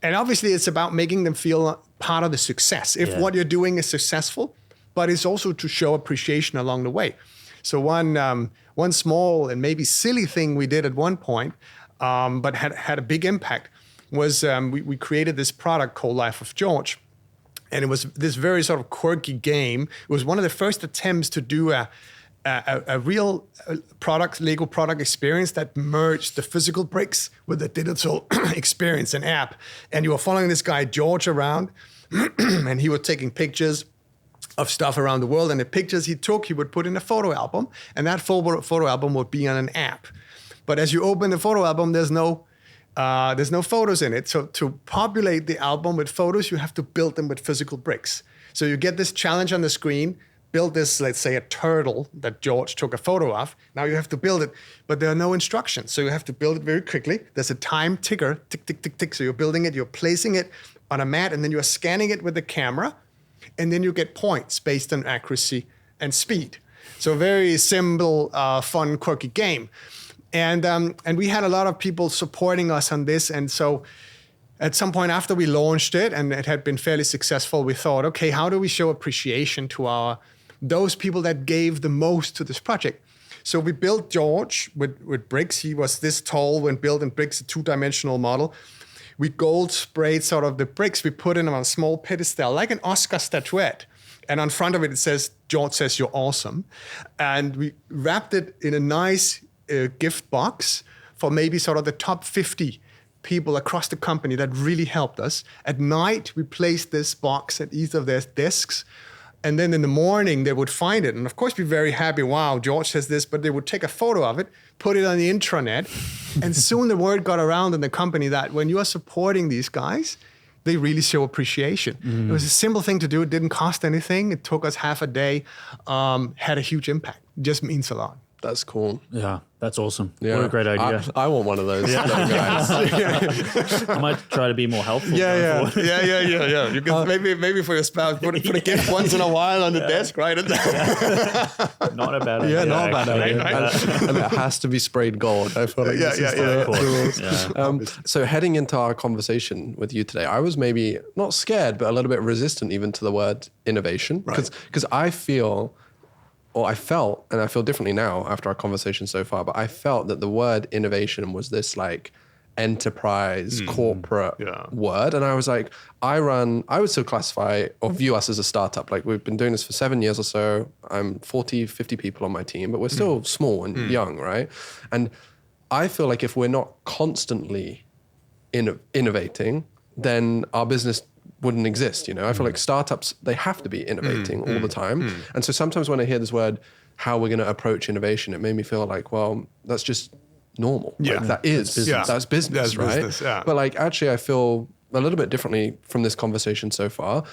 And obviously it's about making them feel part of the success. If what you're doing is successful, but it's also to show appreciation along the way. So one small and maybe silly thing we did at one point, but had a big impact, was we created this product called Life of George. And it was this very sort of quirky game. It was one of the first attempts to do a real Lego product experience that merged the physical bricks with the digital experience and app. And you were following this guy, George, around, and he was taking pictures of stuff around the world. And the pictures he took, he would put in a photo album, and that photo album would be on an app. But as you open the photo album, there's no photos in it. So to populate the album with photos, you have to build them with physical bricks. So you get this challenge on the screen, build this, let's say, a turtle that George took a photo of. Now you have to build it, but there are no instructions. So you have to build it very quickly. There's a time ticker, tick, tick, tick, tick. So you're building it, you're placing it on a mat, and then you're scanning it with the camera, and then you get points based on accuracy and speed. So very simple, fun, quirky game. And we had a lot of people supporting us on this. And so at some point after we launched it and it had been fairly successful, we thought, okay, how do we show appreciation to those people that gave the most to this project? So we built George with bricks. He was this tall when built in bricks, a 2-dimensional model. We gold sprayed sort of the bricks. We put in on a small pedestal, like an Oscar statuette. And on front of it, it says, George says you're awesome. And we wrapped it in a nice gift box for maybe sort of the top 50 people across the company that really helped us. At night, we placed this box at each of their desks. And then in the morning, they would find it. And of course, be very happy, wow, George says this, but they would take a photo of it, put it on the intranet. And soon the word got around in the company that when you are supporting these guys, they really show appreciation. It was a simple thing to do. It didn't cost anything. It took us half a day, had a huge impact. It just means a lot. That's cool. Yeah, that's awesome. Yeah. What a great idea. I want one of those guys. I might try to be more helpful. Yeah. You can maybe for your spouse, put a gift once in a while on the desk, right? Not a bad idea. Yeah, not a bad idea. Right. And it has to be sprayed gold. I feel like this is the rules. So heading into our conversation with you today, I was maybe not scared, but a little bit resistant even to the word innovation. Because I feel, or I felt, and I feel differently now after our conversation so far, but I felt that the word innovation was this like enterprise corporate word. And I was like, I would still classify or view us as a startup. Like we've been doing this for 7 years or so. I'm 40, 50 people on my team, but we're still small and young, right? And I feel like if we're not constantly innovating, then our business wouldn't exist. I feel like startups, they have to be innovating all the time. And so sometimes when I hear this word, how we're going to approach innovation, it made me feel like, well, that's just normal. Yeah. Like that is business. That's business, right? Business, yeah. But like, actually, I feel a little bit differently from this conversation so far.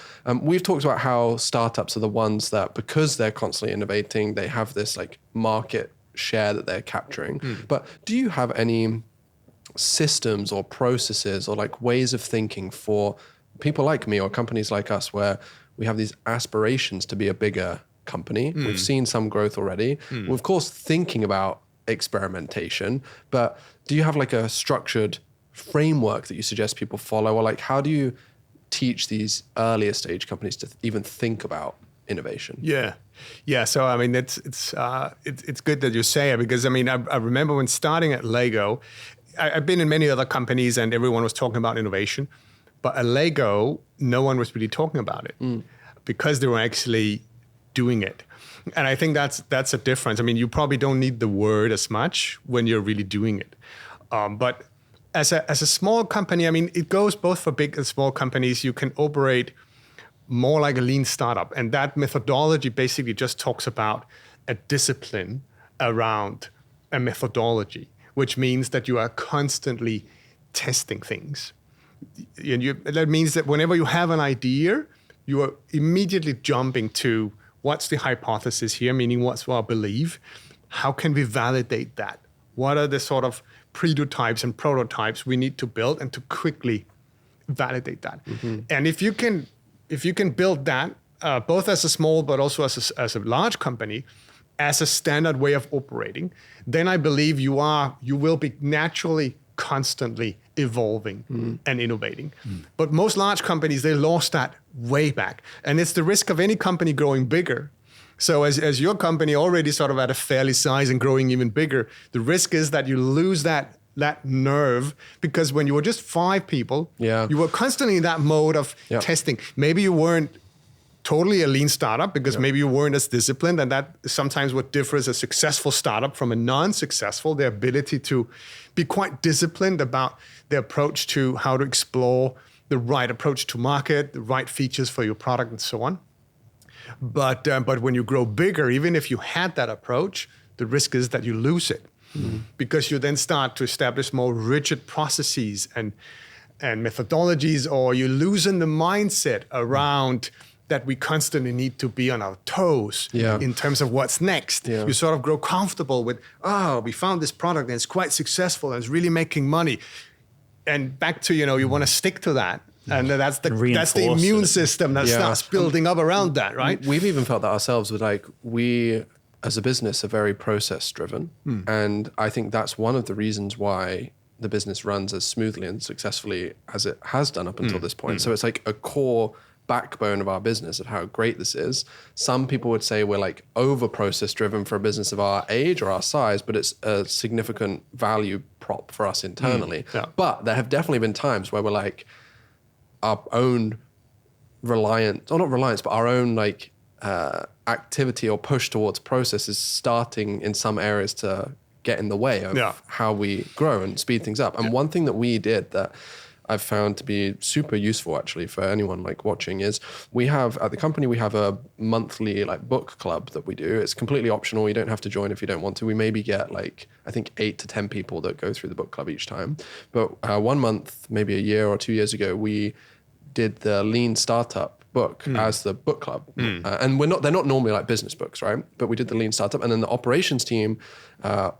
We've talked about how startups are the ones that, because they're constantly innovating, they have this like market share that they're capturing. But do you have any systems or processes or like ways of thinking for people like me or companies like us where we have these aspirations to be a bigger company? We've seen some growth already. We're of course thinking about experimentation, but do you have like a structured framework that you suggest people follow? Or like, how do you teach these earlier stage companies to even think about innovation? Yeah. So I mean, it's good that you say it, because I mean, I remember when starting at Lego, I've been in many other companies and everyone was talking about innovation. But at Lego, no one was really talking about it because they were actually doing it. And I think that's a difference. I mean, you probably don't need the word as much when you're really doing it. But as a small company, I mean, it goes both for big and small companies. You can operate more like a lean startup. And that methodology basically just talks about a discipline around a methodology, which means that you are constantly testing things. That means that whenever you have an idea, you are immediately jumping to what's the hypothesis here, meaning what's our belief? How can we validate that? What are the sort of prototypes and prototypes we need to build and to quickly validate that? And if you can build that, both as a small but also as a large company, as a standard way of operating, then I believe you will be naturally constantly evolving and innovating. But most large companies, they lost that way back. And it's the risk of any company growing bigger. So as your company already sort of at a fairly size and growing even bigger, the risk is that you lose that nerve, because when you were just 5 people, you were constantly in that mode of testing. Maybe you weren't totally a lean startup because maybe you weren't as disciplined, and that is sometimes what differs a successful startup from a non-successful, their ability to be quite disciplined about their approach to how to explore the right approach to market, the right features for your product, and so on. But when you grow bigger, even if you had that approach, the risk is that you lose it because you then start to establish more rigid processes and methodologies, or you loosen the mindset around that we constantly need to be on our toes in terms of what's next. You sort of grow comfortable with, we found this product and it's quite successful and it's really making money. And back to, you want to stick to that. And that's the immune system that starts building up around that, right? We've even felt that ourselves with we, as a business, are very process driven. And I think that's one of the reasons why the business runs as smoothly and successfully as it has done up until this point. So it's like a core backbone of our business, of how great this is. Some people would say we're like over process driven for a business of our age or our size, but it's a significant value prop for us internally. But there have definitely been times where we're like, our own reliance, or not reliance, but our own like activity or push towards process is starting in some areas to get in the way of how we grow and speed things up. And one thing that we did that I've found to be super useful actually for anyone like watching is we have at the company, we have a monthly like book club that we do. It's completely optional. You don't have to join if you don't want to. We maybe get like, I think 8 to 10 people that go through the book club each time. But 1 month, maybe a year or 2 years ago, we did the Lean Startup book as the book club. And they're not normally like business books, right? But we did the Lean Startup, and then the operations team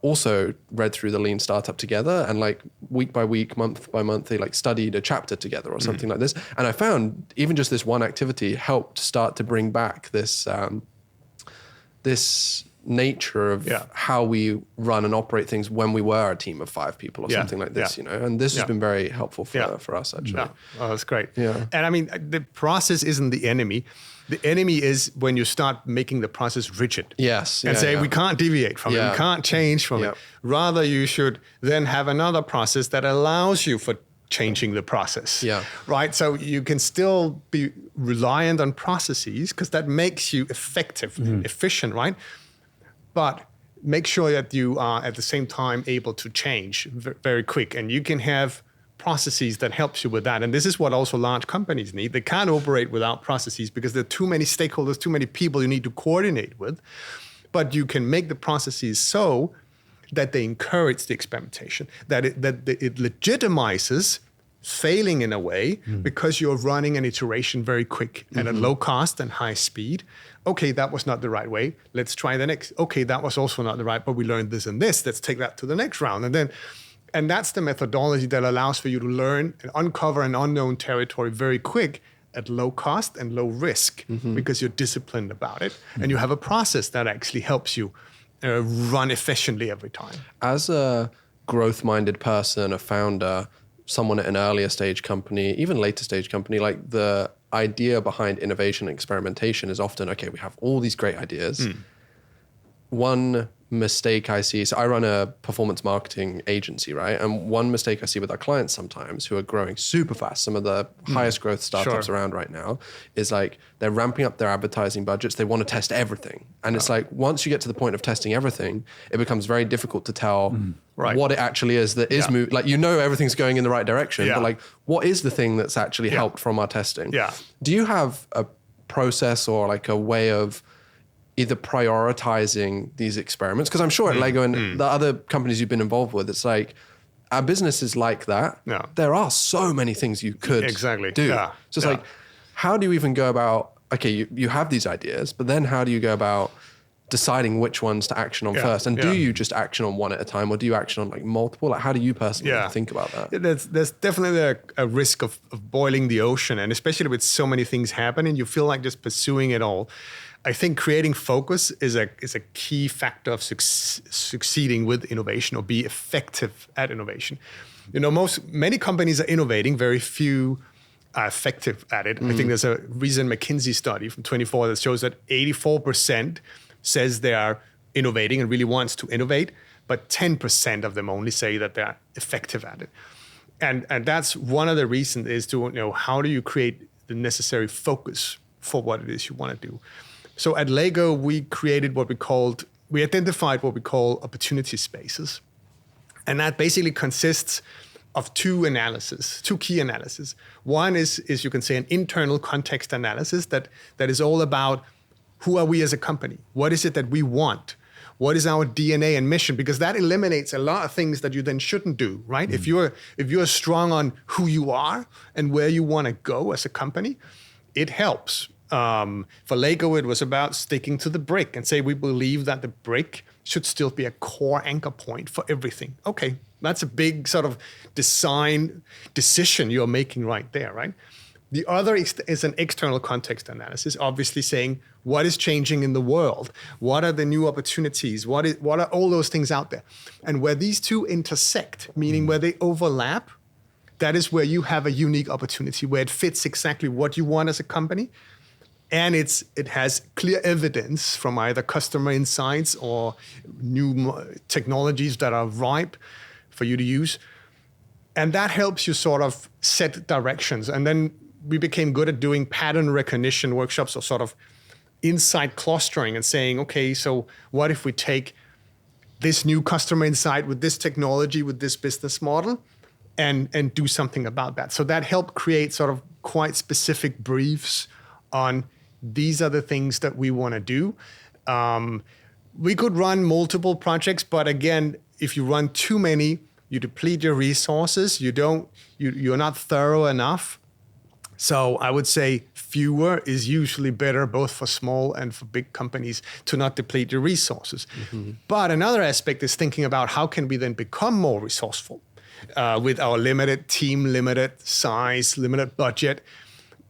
also read through the Lean Startup together, and like week by week, month by month, they like studied a chapter together or something like this. And I found even just this one activity helped start to bring back this this nature of how we run and operate things when we were a team of 5 people or something like this, you know, and this has been very helpful for us actually. Oh, that's great. Yeah. And I mean, the process isn't the enemy. The enemy is when you start making the process rigid. Yes. And say, we can't deviate from it. We can't change from it. Rather, you should then have another process that allows you for changing the process. Right? So you can still be reliant on processes because that makes you effective, efficient, right? But make sure that you are at the same time able to change very quick. And you can have processes that helps you with that. And this is what also large companies need. They can't operate without processes because there are too many stakeholders, too many people you need to coordinate with. But you can make the processes so that they encourage the experimentation, that it legitimizes failing in a way because you're running an iteration very quick and at low cost and high speed. Okay, that was not the right way. Let's try the next. Okay, that was also not the right, but we learned this and this. Let's take that to the next round. And that's the methodology that allows for you to learn and uncover an unknown territory very quick at low cost and low risk because you're disciplined about it. And you have a process that actually helps you run efficiently every time. As a growth-minded person, a founder, someone at an earlier stage company, even later stage company, like the idea behind innovation and experimentation is often, okay, we have all these great ideas. One mistake I see, so I run a performance marketing agency, right? And one mistake I see with our clients sometimes who are growing super fast, some of the highest growth startups around right now, is like they're ramping up their advertising budgets. They want to test everything. And it's like, once you get to the point of testing everything, it becomes very difficult to tell what it actually is that is moving. Like, you know, everything's going in the right direction, but like, what is the thing that's actually helped from our testing? Do you have a process or like a way of either prioritizing these experiments? Because I'm sure at Lego and the other companies you've been involved with, it's like, our business is like that. There are so many things you could do. So it's like, how do you even go about, okay, you have these ideas, but then how do you go about deciding which ones to action on first? And do you just action on one at a time, or do you action on like multiple? Like, how do you personally think about that? There's definitely a risk of boiling the ocean, and especially with so many things happening, you feel like just pursuing it all. I think creating focus is a key factor of succeeding with innovation or be effective at innovation. You know, many companies are innovating, very few are effective at it. I think there's a recent McKinsey study from 24 that shows that 84% says they are innovating and really wants to innovate, but 10% of them only say that they're effective at it. And that's one of the reasons is to, you know, how do you create the necessary focus for what it is you want to do? So at Lego, we identified what we call opportunity spaces. And that basically consists of two key analyses. One is you can say an internal context analysis that is all about who are we as a company? What is it that we want? What is our DNA and mission? Because that eliminates a lot of things that you then shouldn't do, right? If you're strong on who you are and where you want to go as a company, it helps. For Lego, it was about sticking to the brick and say we believe that the brick should still be a core anchor point for everything. Okay, that's a big sort of design decision you're making right there, right? The other is an external context analysis, obviously saying what is changing in the world, what are the new opportunities, what are all those things out there, and where these two intersect, meaning where they overlap, that is where you have a unique opportunity, where it fits exactly what you want as a company. And it has clear evidence from either customer insights or new technologies that are ripe for you to use. And that helps you sort of set directions. And then we became good at doing pattern recognition workshops, or sort of insight clustering, and saying, okay, so what if we take this new customer insight with this technology, with this business model, and do something about that. So that helped create sort of quite specific briefs on these are the things that we want to do. We could run multiple projects, but again, if you run too many, you deplete your resources. You're not thorough enough. So I would say fewer is usually better, both for small and for big companies, to not deplete your resources. Mm-hmm. But another aspect is thinking about how can we then become more resourceful with our limited team, limited size, limited budget.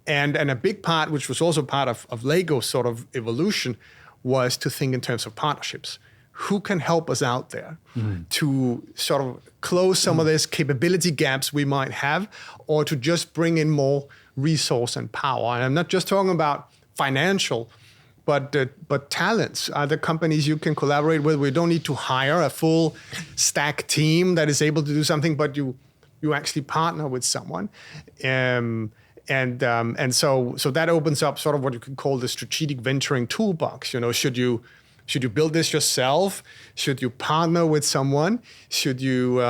And a big part, which was also part of Lego's sort of evolution, was to think in terms of partnerships. Who can help us out there to sort of close some of these capability gaps we might have, or to just bring in more resource and power? And I'm not just talking about financial, but talents. Other companies you can collaborate with. We don't need to hire a full stack team that is able to do something, but you actually partner with someone. And so that opens up sort of what you could call the strategic venturing toolbox. Should you build this yourself? Should you partner with someone? Should you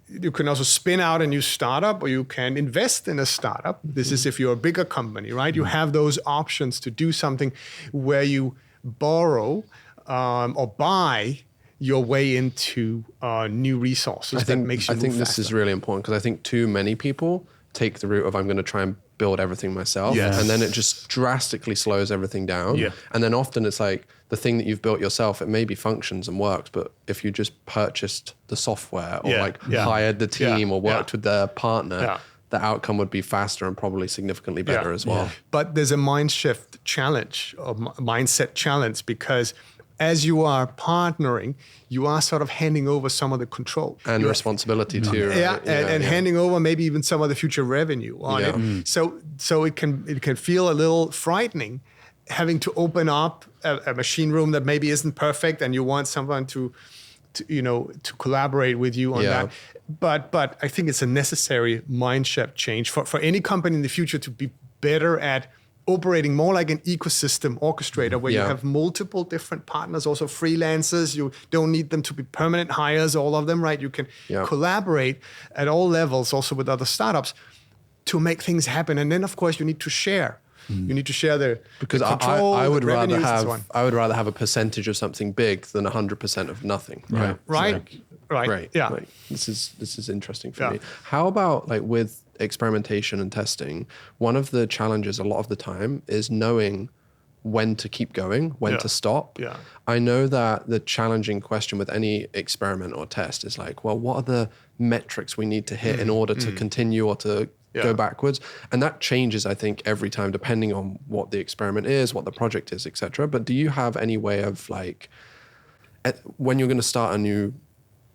you can also spin out a new startup, or you can invest in a startup. This is if you're a bigger company, right? You have those options to do something where you borrow or buy your way into new resources. I think this is really important, because I think too many people take the route of, I'm going to try and build everything myself. Yes. And then it just drastically slows everything down. Yeah. And then often it's like the thing that you've built yourself, it maybe functions and works, but if you just purchased the software or hired the team or worked with the partner, the outcome would be faster and probably significantly better as well. But there's a mindset challenge, because as you are partnering, you are sort of handing over some of the control and responsibility too. Right? And handing over maybe even some of the future revenue on it. So it can feel a little frightening, having to open up a machine room that maybe isn't perfect, and you want someone to collaborate with you on that. But I think it's a necessary mindset change for any company in the future to be better at operating more like an ecosystem orchestrator, where you have multiple different partners, also freelancers. You don't need them to be permanent hires, all of them, right? You can collaborate at all levels, also with other startups, to make things happen. And then, of course, you need to share. You need to share the control. I would rather have a percentage of something big than 100% of nothing. Right. Right. Great. Yeah. Like, this is interesting for me. How about with experimentation and testing? One of the challenges a lot of the time is knowing when to keep going, when to stop. Yeah. I know that the challenging question with any experiment or test is like, well, what are the metrics we need to hit in order to continue or to go backwards? And that changes, I think, every time, depending on what the experiment is, what the project is, etc. But do you have any way of when you're going to start a new,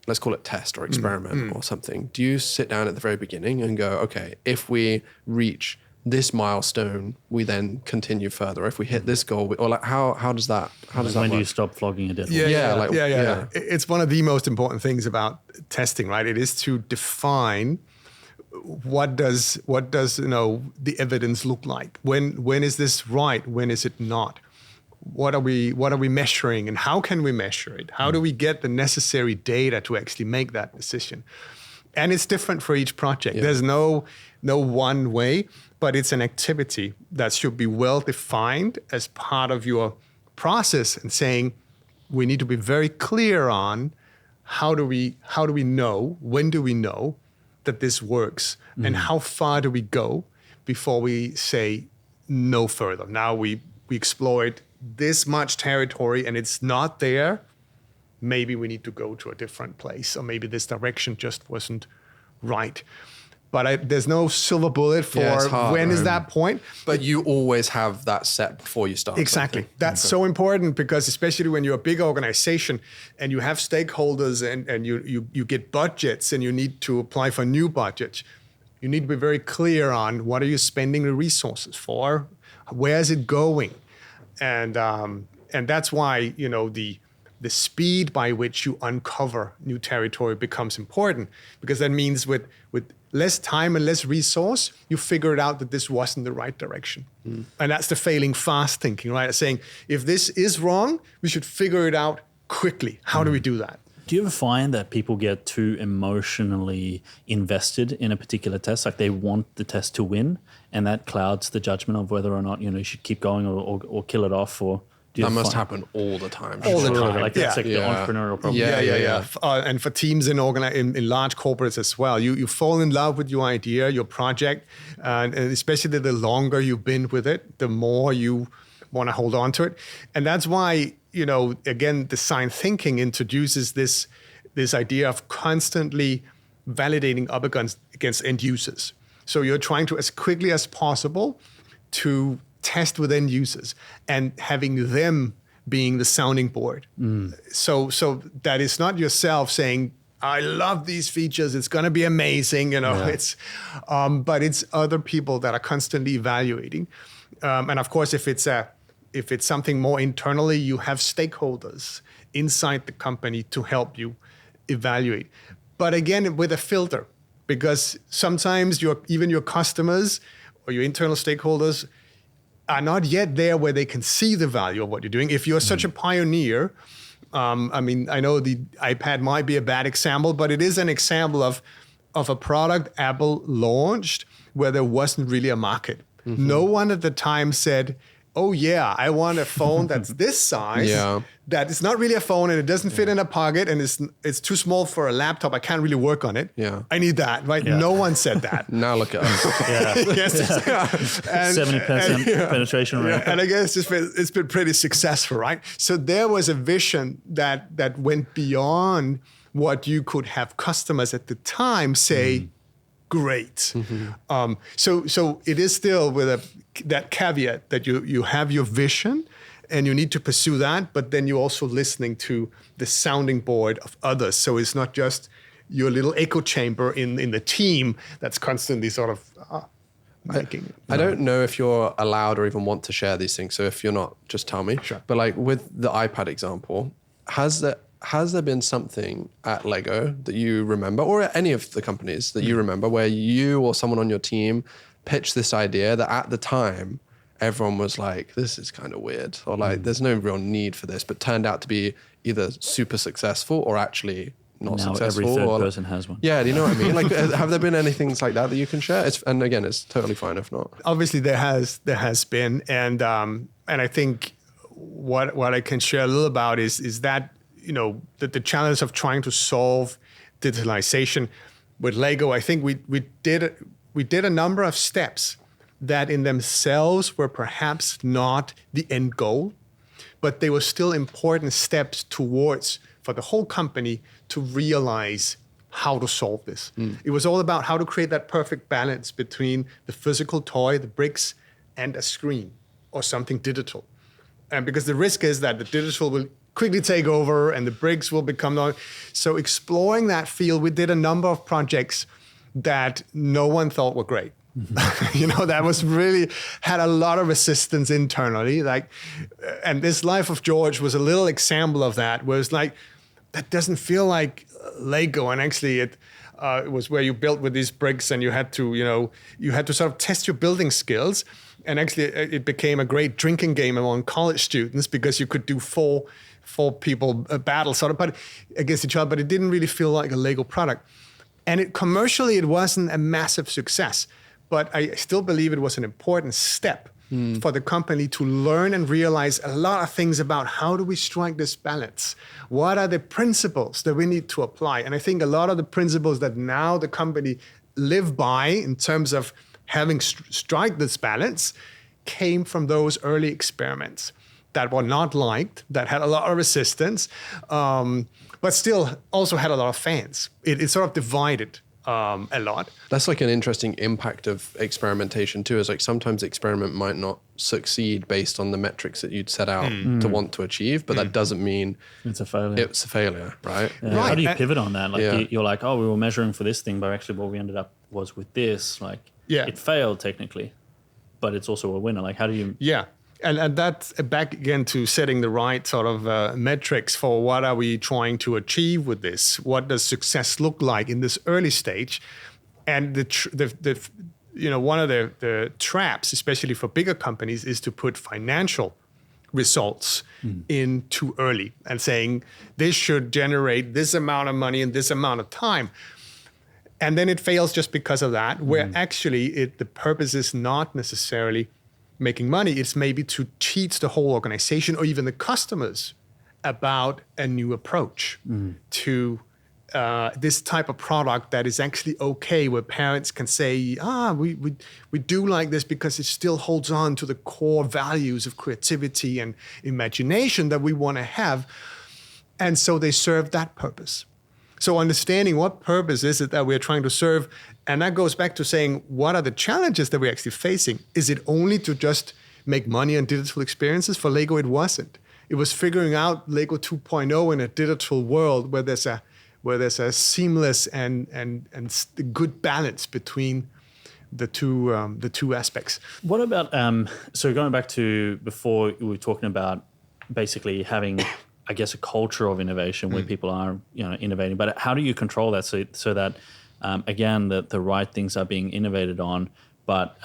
let's call it test or experiment or something, do you sit down at the very beginning and go, okay, if we reach this milestone, we then continue further? If we hit this goal, or how does that when work? do you stop flogging a dead horse? Yeah. It's one of the most important things about testing, right? It is to define what does the evidence look like? When is this right? When is it not? What are we measuring, and how can we measure it? How do we get the necessary data to actually make that decision? And it's different for each project. Yeah. There's no one way, but it's an activity that should be well defined as part of your process, and saying we need to be very clear on how do we know, when do we know that this works, and how far do we go before we say no further. Now we explored this much territory and it's not there. Maybe we need to go to a different place, or maybe this direction just wasn't right. but there's no silver bullet for Yeah, it's hard, when is right? that point. But you always have that set before you start. Exactly. something. That's so important, because especially when you're a big organization and you have stakeholders and you get budgets and you need to apply for new budgets, you need to be very clear on what are you spending the resources for, where is it going, and that's why the speed by which you uncover new territory becomes important, because that means with less time and less resource, you figured out that this wasn't the right direction. And that's the failing fast thinking, right? Saying, if this is wrong, we should figure it out quickly. How do we do that? Do you ever find that people get too emotionally invested in a particular test? Like they want the test to win, and that clouds the judgment of whether or not you should keep going or kill it off, or That must happen all the time. All the time. Like that's like the entrepreneurial problem. Yeah. And for teams in large corporates as well, you fall in love with your idea, your project, and especially the longer you've been with it, the more you want to hold on to it. And that's why, again, design thinking introduces this idea of constantly validating up against end users. So you're trying to, as quickly as possible, to test with end users and having them being the sounding board. So that is not yourself saying, I love these features, it's going to be amazing, but it's other people that are constantly evaluating. And of course, if it's something more internally, you have stakeholders inside the company to help you evaluate. But again, with a filter, because sometimes even your customers or your internal stakeholders are not yet there where they can see the value of what you're doing. If you're such a pioneer, I know the iPad might be a bad example, but it is an example of a product Apple launched where there wasn't really a market. No one at the time said, oh yeah, I want a phone that's this size, that is not really a phone and it doesn't fit in a pocket and it's too small for a laptop. I can't really work on it. Yeah. I need that, right? Yeah. No one said that. Now look at us. And 70% penetration rate. and I guess it's been pretty successful, right? So there was a vision that went beyond what you could have customers at the time say, great. So it is still with that caveat that you have your vision and you need to pursue that, but then you're also listening to the sounding board of others. So it's not just your little echo chamber in the team that's constantly sort of making it. I don't know if you're allowed or even want to share these things. So if you're not, just tell me. Sure. But like with the iPad example, has there been something at Lego that you remember, or at any of the companies that you remember, where you or someone on your team pitched this idea that at the time everyone was like, this is kind of weird, or like there's no real need for this, but turned out to be either super successful or actually not Now successful? every third or person has one. Yeah, do you know what I mean? Like, have there been any things like that you can share? And again, it's totally fine if not. Obviously, there has been, and I think what I can share a little about is that the challenge of trying to solve digitalization with Lego. I think we did a number of steps that in themselves were perhaps not the end goal, but they were still important steps towards for the whole company to realize how to solve this. It was all about how to create that perfect balance between the physical toy, the bricks, and a screen or something digital. And because the risk is that the digital will quickly take over and the bricks will become non. So exploring that field, we did a number of projects that no one thought were great. That was really had a lot of resistance internally. And this Life of George was a little example of that, where it's like, that doesn't feel like Lego. And actually it was where you built with these bricks and you had to sort of test your building skills. And actually it became a great drinking game among college students because you could do four people battle sort of but against each other, but it didn't really feel like a Lego product. And commercially, it wasn't a massive success, but I still believe it was an important step for the company to learn and realize a lot of things about how do we strike this balance? What are the principles that we need to apply? And I think a lot of the principles that now the company live by in terms of having strike this balance came from those early experiments that were not liked, that had a lot of resistance, but still also had a lot of fans. It sort of divided a lot. That's like an interesting impact of experimentation too, is like sometimes the experiment might not succeed based on the metrics that you'd set out to want to achieve, but that doesn't mean It's a failure. it's a failure, right? Yeah. Right. How do you pivot on that? Like Yeah. you're like, oh, we were measuring for this thing, but actually what we ended up was with this. Like Yeah. it failed technically, but it's also a winner. Like how do you? Yeah. And that's back again to setting the right sort of metrics for what are we trying to achieve with this? What does success look like in this early stage? And one of the traps, especially for bigger companies, is to put financial results in too early and saying this should generate this amount of money in this amount of time. And then it fails just because of that, where actually the purpose is not necessarily making money. It's maybe to teach the whole organization or even the customers about a new approach to this type of product that is actually okay, where parents can say, we do like this because it still holds on to the core values of creativity and imagination that we want to have. And so they serve that purpose. So understanding what purpose is it that we're trying to serve, and that goes back to saying, what are the challenges that we're actually facing? Is it only to just make money on digital experiences? For Lego, it wasn't. It was figuring out Lego 2.0 in a digital world where there's a seamless and good balance between the two aspects. What about so going back to before we were talking about basically having, I guess, a culture of innovation where people are innovating, but how do you control that so that again the right things are being innovated on, but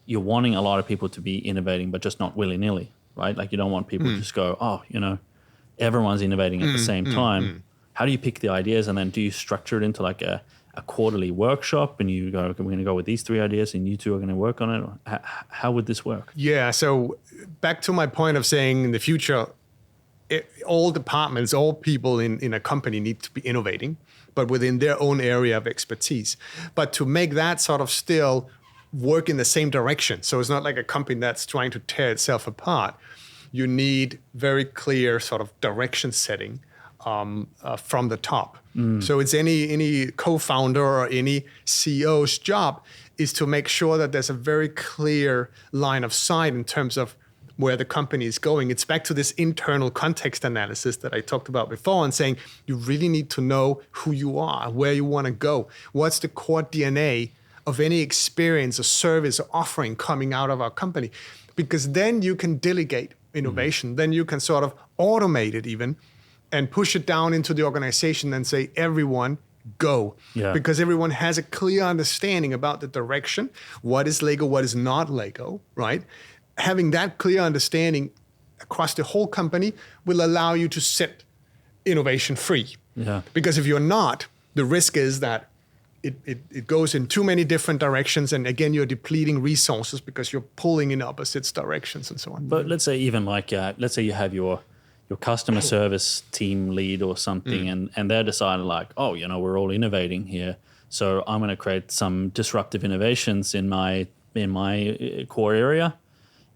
you're wanting a lot of people to be innovating, but just not willy-nilly, right? Like you don't want people to just go, everyone's innovating at the same time. How do you pick the ideas, and then do you structure it into like a quarterly workshop, and you go, okay, we're going to go with these 3 ideas, and you two are going to work on it? Or how would this work? Yeah, so back to my point of saying in the future, all departments, all people in a company need to be innovating, but within their own area of expertise. But to make that sort of still work in the same direction, so it's not like a company that's trying to tear itself apart, you need very clear sort of direction setting from the top. So it's any co-founder or any CEO's job is to make sure that there's a very clear line of sight in terms of where the company is going. It's back to this internal context analysis that I talked about before, and saying you really need to know who you are, where you want to go, what's the core DNA of any experience or service or offering coming out of our company. Because then you can delegate innovation, then you can sort of automate it even, and push it down into the organization and say, everyone go. Yeah. Because everyone has a clear understanding about the direction, what is Lego, what is not Lego, right? Having that clear understanding across the whole company will allow you to set innovation free. Yeah. Because if you're not, the risk is that it goes in too many different directions, and again, you're depleting resources because you're pulling in opposite directions and so on. But let's say even like, let's say you have your customer service team lead or something, and they're decided like, we're all innovating here, so I'm going to create some disruptive innovations in my core area,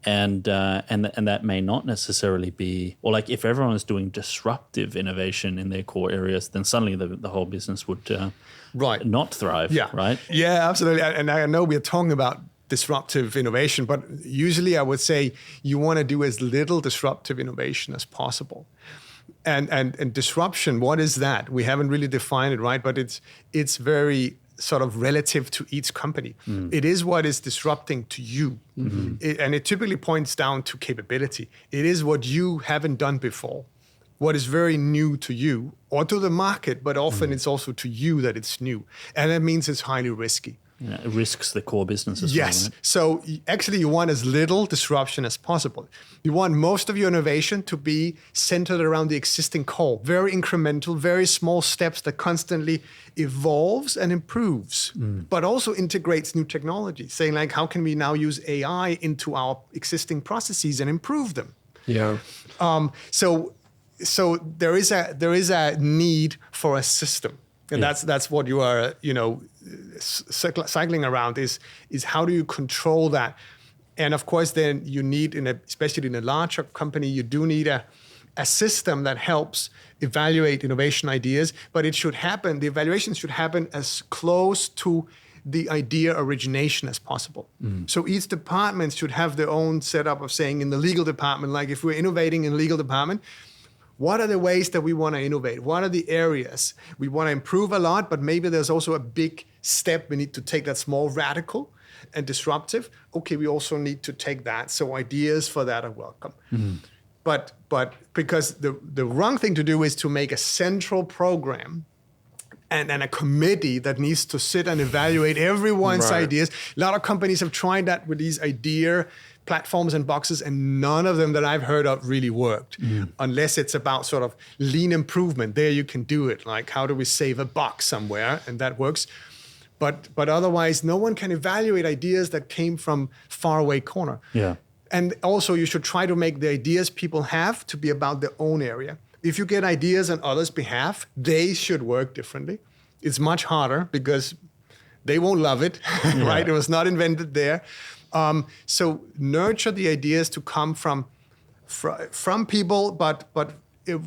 and that may not necessarily be, or like if everyone's doing disruptive innovation in their core areas, then suddenly the whole business would not thrive. Yeah. Right. Yeah, absolutely. And I know we're talking about disruptive innovation, but usually I would say you want to do as little disruptive innovation as possible. And disruption, what is that? We haven't really defined it, right? But it's very sort of relative to each company. It is what is disrupting to you. And it typically points down to capability. It is what you haven't done before, what is very new to you or to the market, but often it's also to you that it's new. And that means it's highly risky. Yeah, it risks the core business as Yes. well. Right? So actually you want as little disruption as possible. You want most of your innovation to be centered around the existing core, very incremental, very small steps that constantly evolves and improves, but also integrates new technology, saying like, how can we now use AI into our existing processes and improve them? Yeah. So there is a need for a system. And that's what you are, cycling around is how do you control that? And of course, then you need, especially in a larger company, you do need a a system that helps evaluate innovation ideas, but the evaluation should happen as close to the idea origination as possible. So each department should have their own setup of saying, in the legal department, like if we're innovating in the legal department, what are the ways that we want to innovate? What are the areas? We want to improve a lot, but maybe there's also a big step we need to take that's more radical and disruptive. Okay, we also need to take that. So ideas for that are welcome. But because the wrong thing to do is to make a central program and a committee that needs to sit and evaluate everyone's ideas. A lot of companies have tried that with these idea platforms and boxes, and none of them that I've heard of really worked, unless it's about sort of lean improvement. There you can do it, like how do we save a box somewhere, and that works. But otherwise, no one can evaluate ideas that came from faraway corner. Yeah. And also, you should try to make the ideas people have to be about their own area. If you get ideas on others' behalf, they should work differently. It's much harder because they won't love it, right? It was not invented there. So nurture the ideas to come from people, but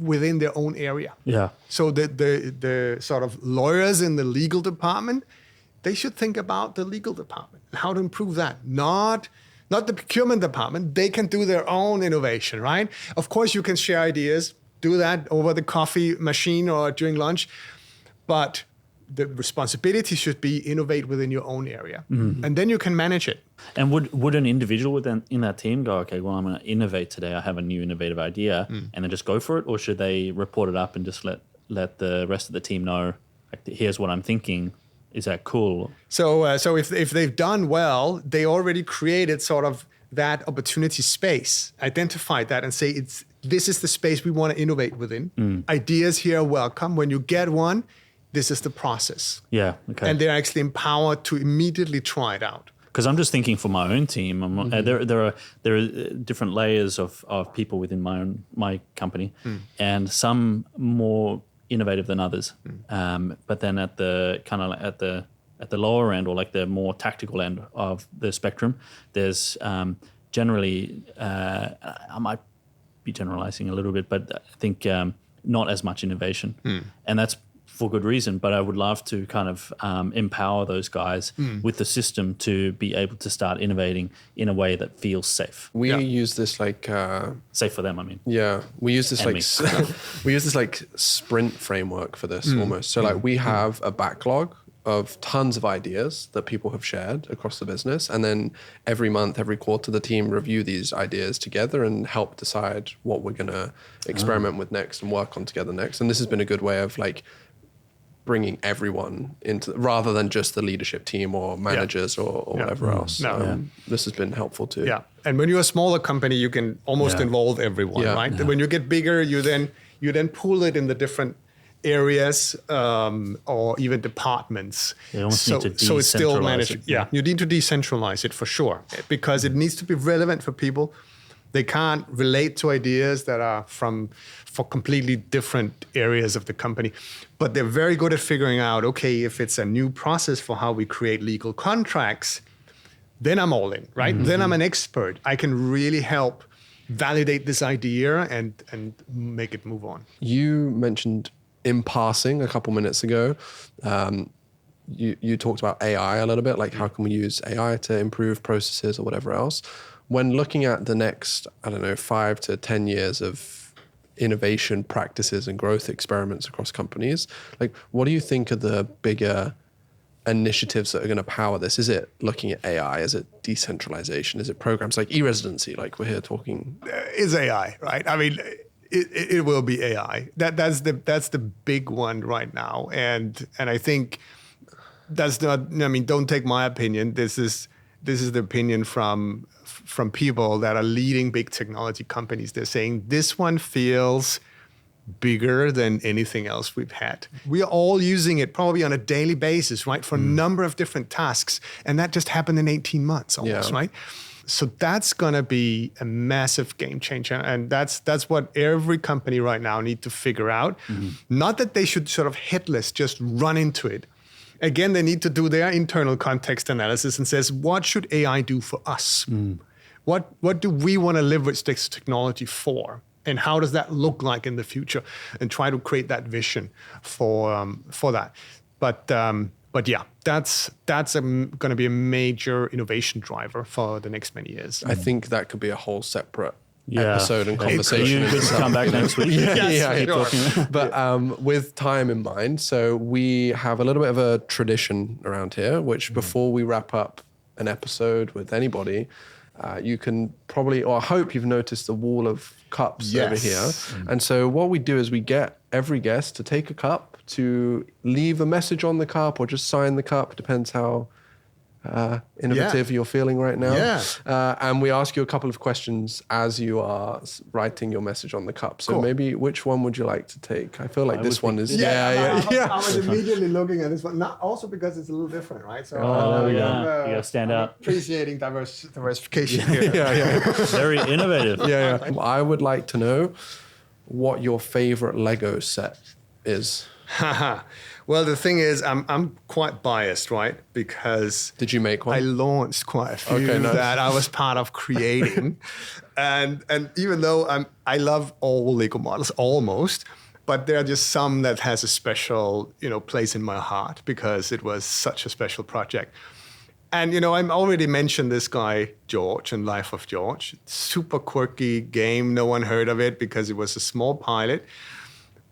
within their own area. Yeah. So the sort of lawyers in the legal department, they should think about the legal department and how to improve that. Not the procurement department. They can do their own innovation, right? Of course, you can share ideas, do that over the coffee machine or during lunch, but the responsibility should be innovate within your own area, and then you can manage it. And would an individual in that team go, okay, well, I'm going to innovate today. I have a new innovative idea, and then just go for it, or should they report it up and just let the rest of the team know, like, here's what I'm thinking. Is that cool? So if they've done well, they already created sort of that opportunity space, identified that, and say this is the space we want to innovate within. Ideas here are welcome. When you get one, this is the process. Yeah. Okay. And they're actually empowered to immediately try it out. Because I'm just thinking for my own team, there are different layers of people within my company, and some more innovative than others. But then at the kind of at the lower end, or like the more tactical end of the spectrum, there's generally I might be generalizing a little bit, but I think not as much innovation, and that's for good reason. But I would love to kind of empower those guys with the system to be able to start innovating in a way that feels safe. We use this like Safe for them, I mean. Yeah, we use this And we use this like sprint framework for this almost. So like we have a backlog of tons of ideas that people have shared across the business, and then every month, every quarter, the team review these ideas together and help decide what we're going to experiment with next and work on together next. And this has been a good way of like bringing everyone into, rather than just the leadership team or managers or whatever else. This has been helpful too. Yeah, and when you're a smaller company, you can almost involve everyone, right? When you get bigger, you then pool it in the different areas or even departments. You almost need to so it's still decentralize managed. it. Yeah, you need to decentralize it for sure, because it needs to be relevant for people. They can't relate to ideas that are for completely different areas of the company. But they're very good at figuring out, okay, if it's a new process for how we create legal contracts, then I'm all in, right? Then I'm an expert. I can really help validate this idea and make it move on. You mentioned in passing a couple minutes ago, you talked about AI a little bit, like how can we use AI to improve processes or whatever else. When looking at the next, 5 to 10 years of innovation practices and growth experiments across companies, like what do you think are the bigger initiatives that are going to power this? Is it looking at AI? Is it decentralization? Is it programs like e-residency, like we're here talking? It's AI, right? I mean, it will be AI. That's the big one right now, and I think that's not. I mean, don't take my opinion. This is the opinion from people that are leading big technology companies. They're saying this one feels bigger than anything else we've had. We are all using it probably on a daily basis, right? For a number of different tasks. And that just happened in 18 months almost, right? So that's going to be a massive game changer. And that's what every company right now need to figure out. Not that they should sort of headless just run into it. Again, they need to do their internal context analysis and says, what should AI do for us? What do we want to leverage this technology for? And how does that look like in the future? And try to create that vision for that. But yeah, that's going to be a major innovation driver for the next many years. I think that could be a whole separate episode and conversation. You could come back next week. Yeah, Talking. But with time in mind, so we have a little bit of a tradition around here, which before we wrap up an episode with anybody, you can probably, or I hope you've noticed the wall of cups over here. And so what we do is we get every guest to take a cup, to leave a message on the cup or just sign the cup, depends how innovative you're feeling right now. And we ask you a couple of questions as you are writing your message on the cup. So maybe which one would you like to take? I feel like this one is... I was immediately looking at this one, not also because it's a little different, right? So there we go. You gotta stand out. Appreciating diversification here. Very innovative. I would like to know what your favorite Lego set is. Well, the thing is, I'm quite biased, right? Because did you make one? I launched quite a few that I was part of creating, and even though I love all Lego models almost, but there are just some that has a special place in my heart because it was such a special project. And I already mentioned this guy George and Life of George. Super quirky game. No one heard of it because it was a small pilot.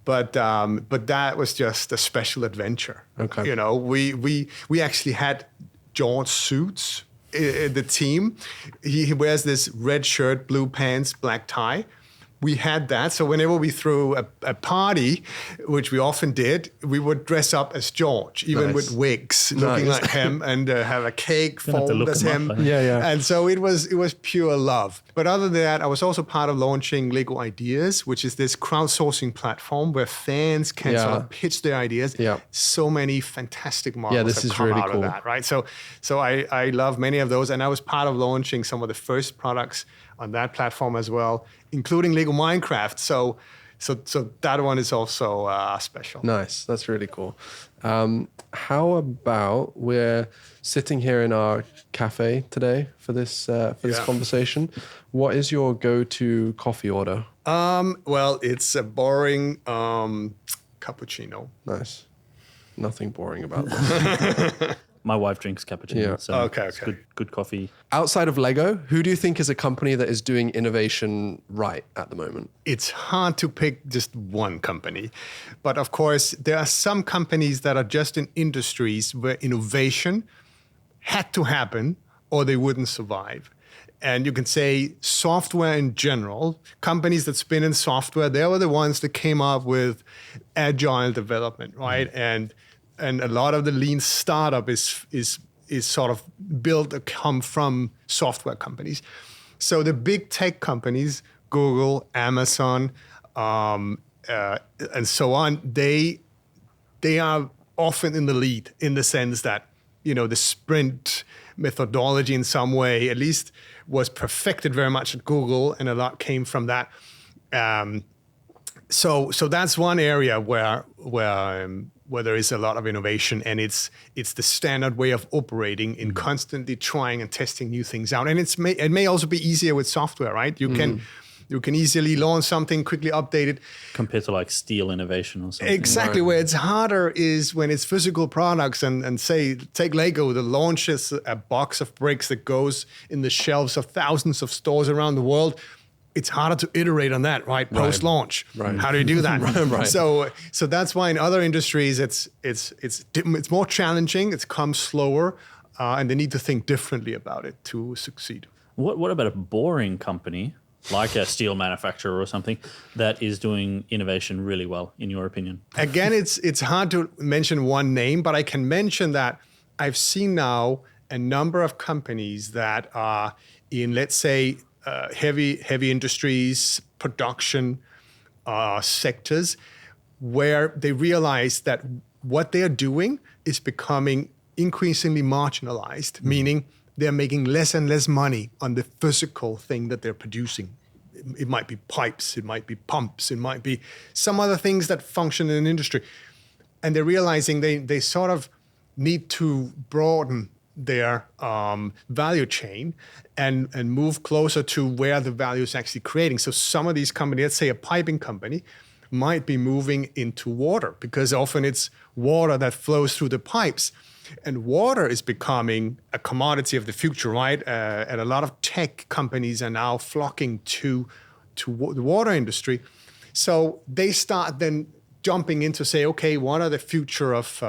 But that was just a special adventure. Okay. We actually had George suits in the team. He wears this red shirt, blue pants, black tie. We had that. So whenever we threw a party, which we often did, we would dress up as George, even with wigs, looking like him, and have a cake formed as him. And so it was pure love. But other than that, I was also part of launching Lego Ideas, which is this crowdsourcing platform where fans can sort of pitch their ideas. So many fantastic models have come out of that, right? So I love many of those, and I was part of launching some of the first products on that platform as well, including Lego Minecraft. So that one is also special. Nice, that's really cool. How about we're sitting here in our cafe today for this conversation? What is your go-to coffee order? Well, it's a boring cappuccino. Nice. Nothing boring about that. My wife drinks cappuccino, so it's good coffee. Outside of Lego, who do you think is a company that is doing innovation right at the moment? It's hard to pick just one company. But of course, there are some companies that are just in industries where innovation had to happen or they wouldn't survive. And you can say software in general, companies that spin in software, they were the ones that came up with agile development, right? And a lot of the lean startup is sort of come from software companies. So the big tech companies, Google, Amazon, and so on, they are often in the lead in the sense that the sprint methodology in some way at least was perfected very much at Google, and a lot came from that. So that's one area where there is a lot of innovation, and it's the standard way of operating in constantly trying and testing new things out. And it may also be easier with software, right? You can easily launch something, quickly update it. Compared to like steel innovation or something. Exactly. Where it's harder is when it's physical products and say, take Lego that launches a box of bricks that goes in the shelves of thousands of stores around the world. It's harder to iterate on that, right? Post-launch. Right. How do you do that? Right. So that's why in other industries it's more challenging. It comes slower, and they need to think differently about it to succeed. What about a boring company like a steel manufacturer or something that is doing innovation really well, in your opinion? Again, it's hard to mention one name, but I can mention that I've seen now a number of companies that are in, let's say, heavy industries, production sectors, where they realize that what they're doing is becoming increasingly marginalized, meaning they're making less and less money on the physical thing that they're producing. It might be pipes, it might be pumps, it might be some other things that function in an industry. And they're realizing they sort of need to broaden their value chain and move closer to where the value is actually creating. So some of these companies, let's say a piping company, might be moving into water because often it's water that flows through the pipes. And water is becoming a commodity of the future, right? And a lot of tech companies are now flocking to the water industry. So they start then jumping into say, okay, what are the future of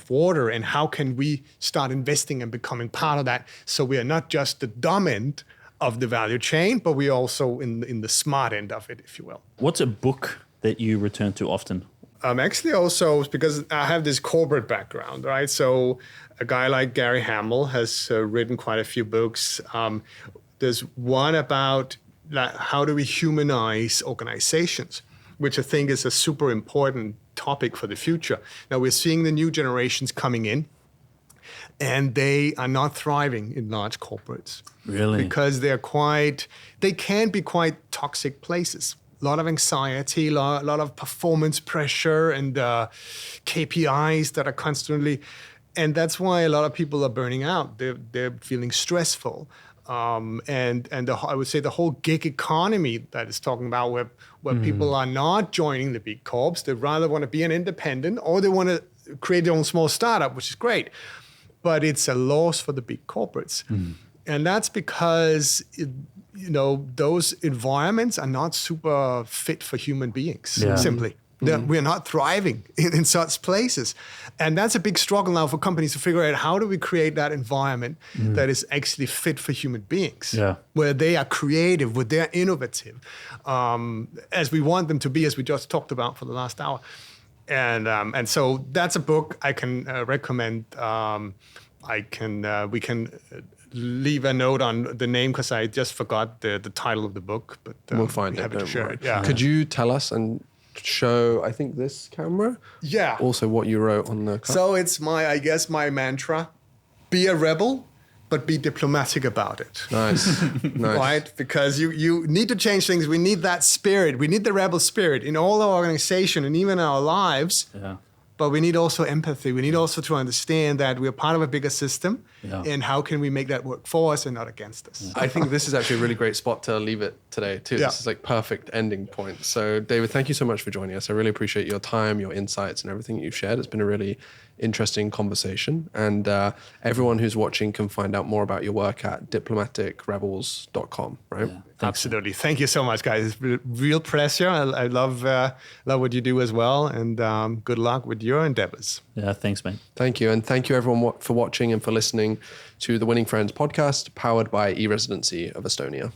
water, and how can we start investing and becoming part of that? So we are not just the dumb end of the value chain, but we also in the smart end of it, if you will. What's a book that you return to often? Actually, also because I have this corporate background, right? So a guy like Gary Hamel has written quite a few books. There's one about how do we humanize organizations, which I think is a super important topic for the future. Now we're seeing the new generations coming in, and they are not thriving in large corporates. Really? Because they can be quite toxic places. A lot of anxiety, a lot of performance pressure, and KPIs that are constantly, and that's why a lot of people are burning out. They're feeling stressful, and I would say the whole gig economy that is talking about where people are not joining the big corps. They rather want to be an independent, or they want to create their own small startup, which is great, but it's a loss for the big corporates, and that's because those environments are not super fit for human beings, simply. We're not thriving in such places. And that's a big struggle now for companies to figure out how do we create that environment that is actually fit for human beings, where they are creative, where they're innovative, as we want them to be, as we just talked about for the last hour. And so that's a book I can recommend. We can leave a note on the name because I just forgot the title of the book, but we'll find it. Happy to share it. Could you tell us and show, I think, this camera? Yeah. Also what you wrote on the cover? So it's my mantra: be a rebel, but be diplomatic about it. Nice. Right? Because you need to change things. We need that spirit. We need the rebel spirit in all our organization and even our lives. Yeah. But we need also empathy. We need also to understand that we're part of a bigger system, and how can we make that work for us and not against us. I think this is actually a really great spot to leave it today too. Yeah. This is like perfect ending point. So David, thank you so much for joining us. I really appreciate your time, your insights, and everything you've shared. It's been a really interesting conversation. And everyone who's watching can find out more about your work at diplomaticrebels.com, right? Yeah. Absolutely. Thank you so much, guys. It's a real pleasure. I love what you do as well. And good luck with your endeavors. Yeah, thanks, mate. Thank you. And thank you everyone for watching and for listening to the Winning Friends podcast, powered by eResidency of Estonia.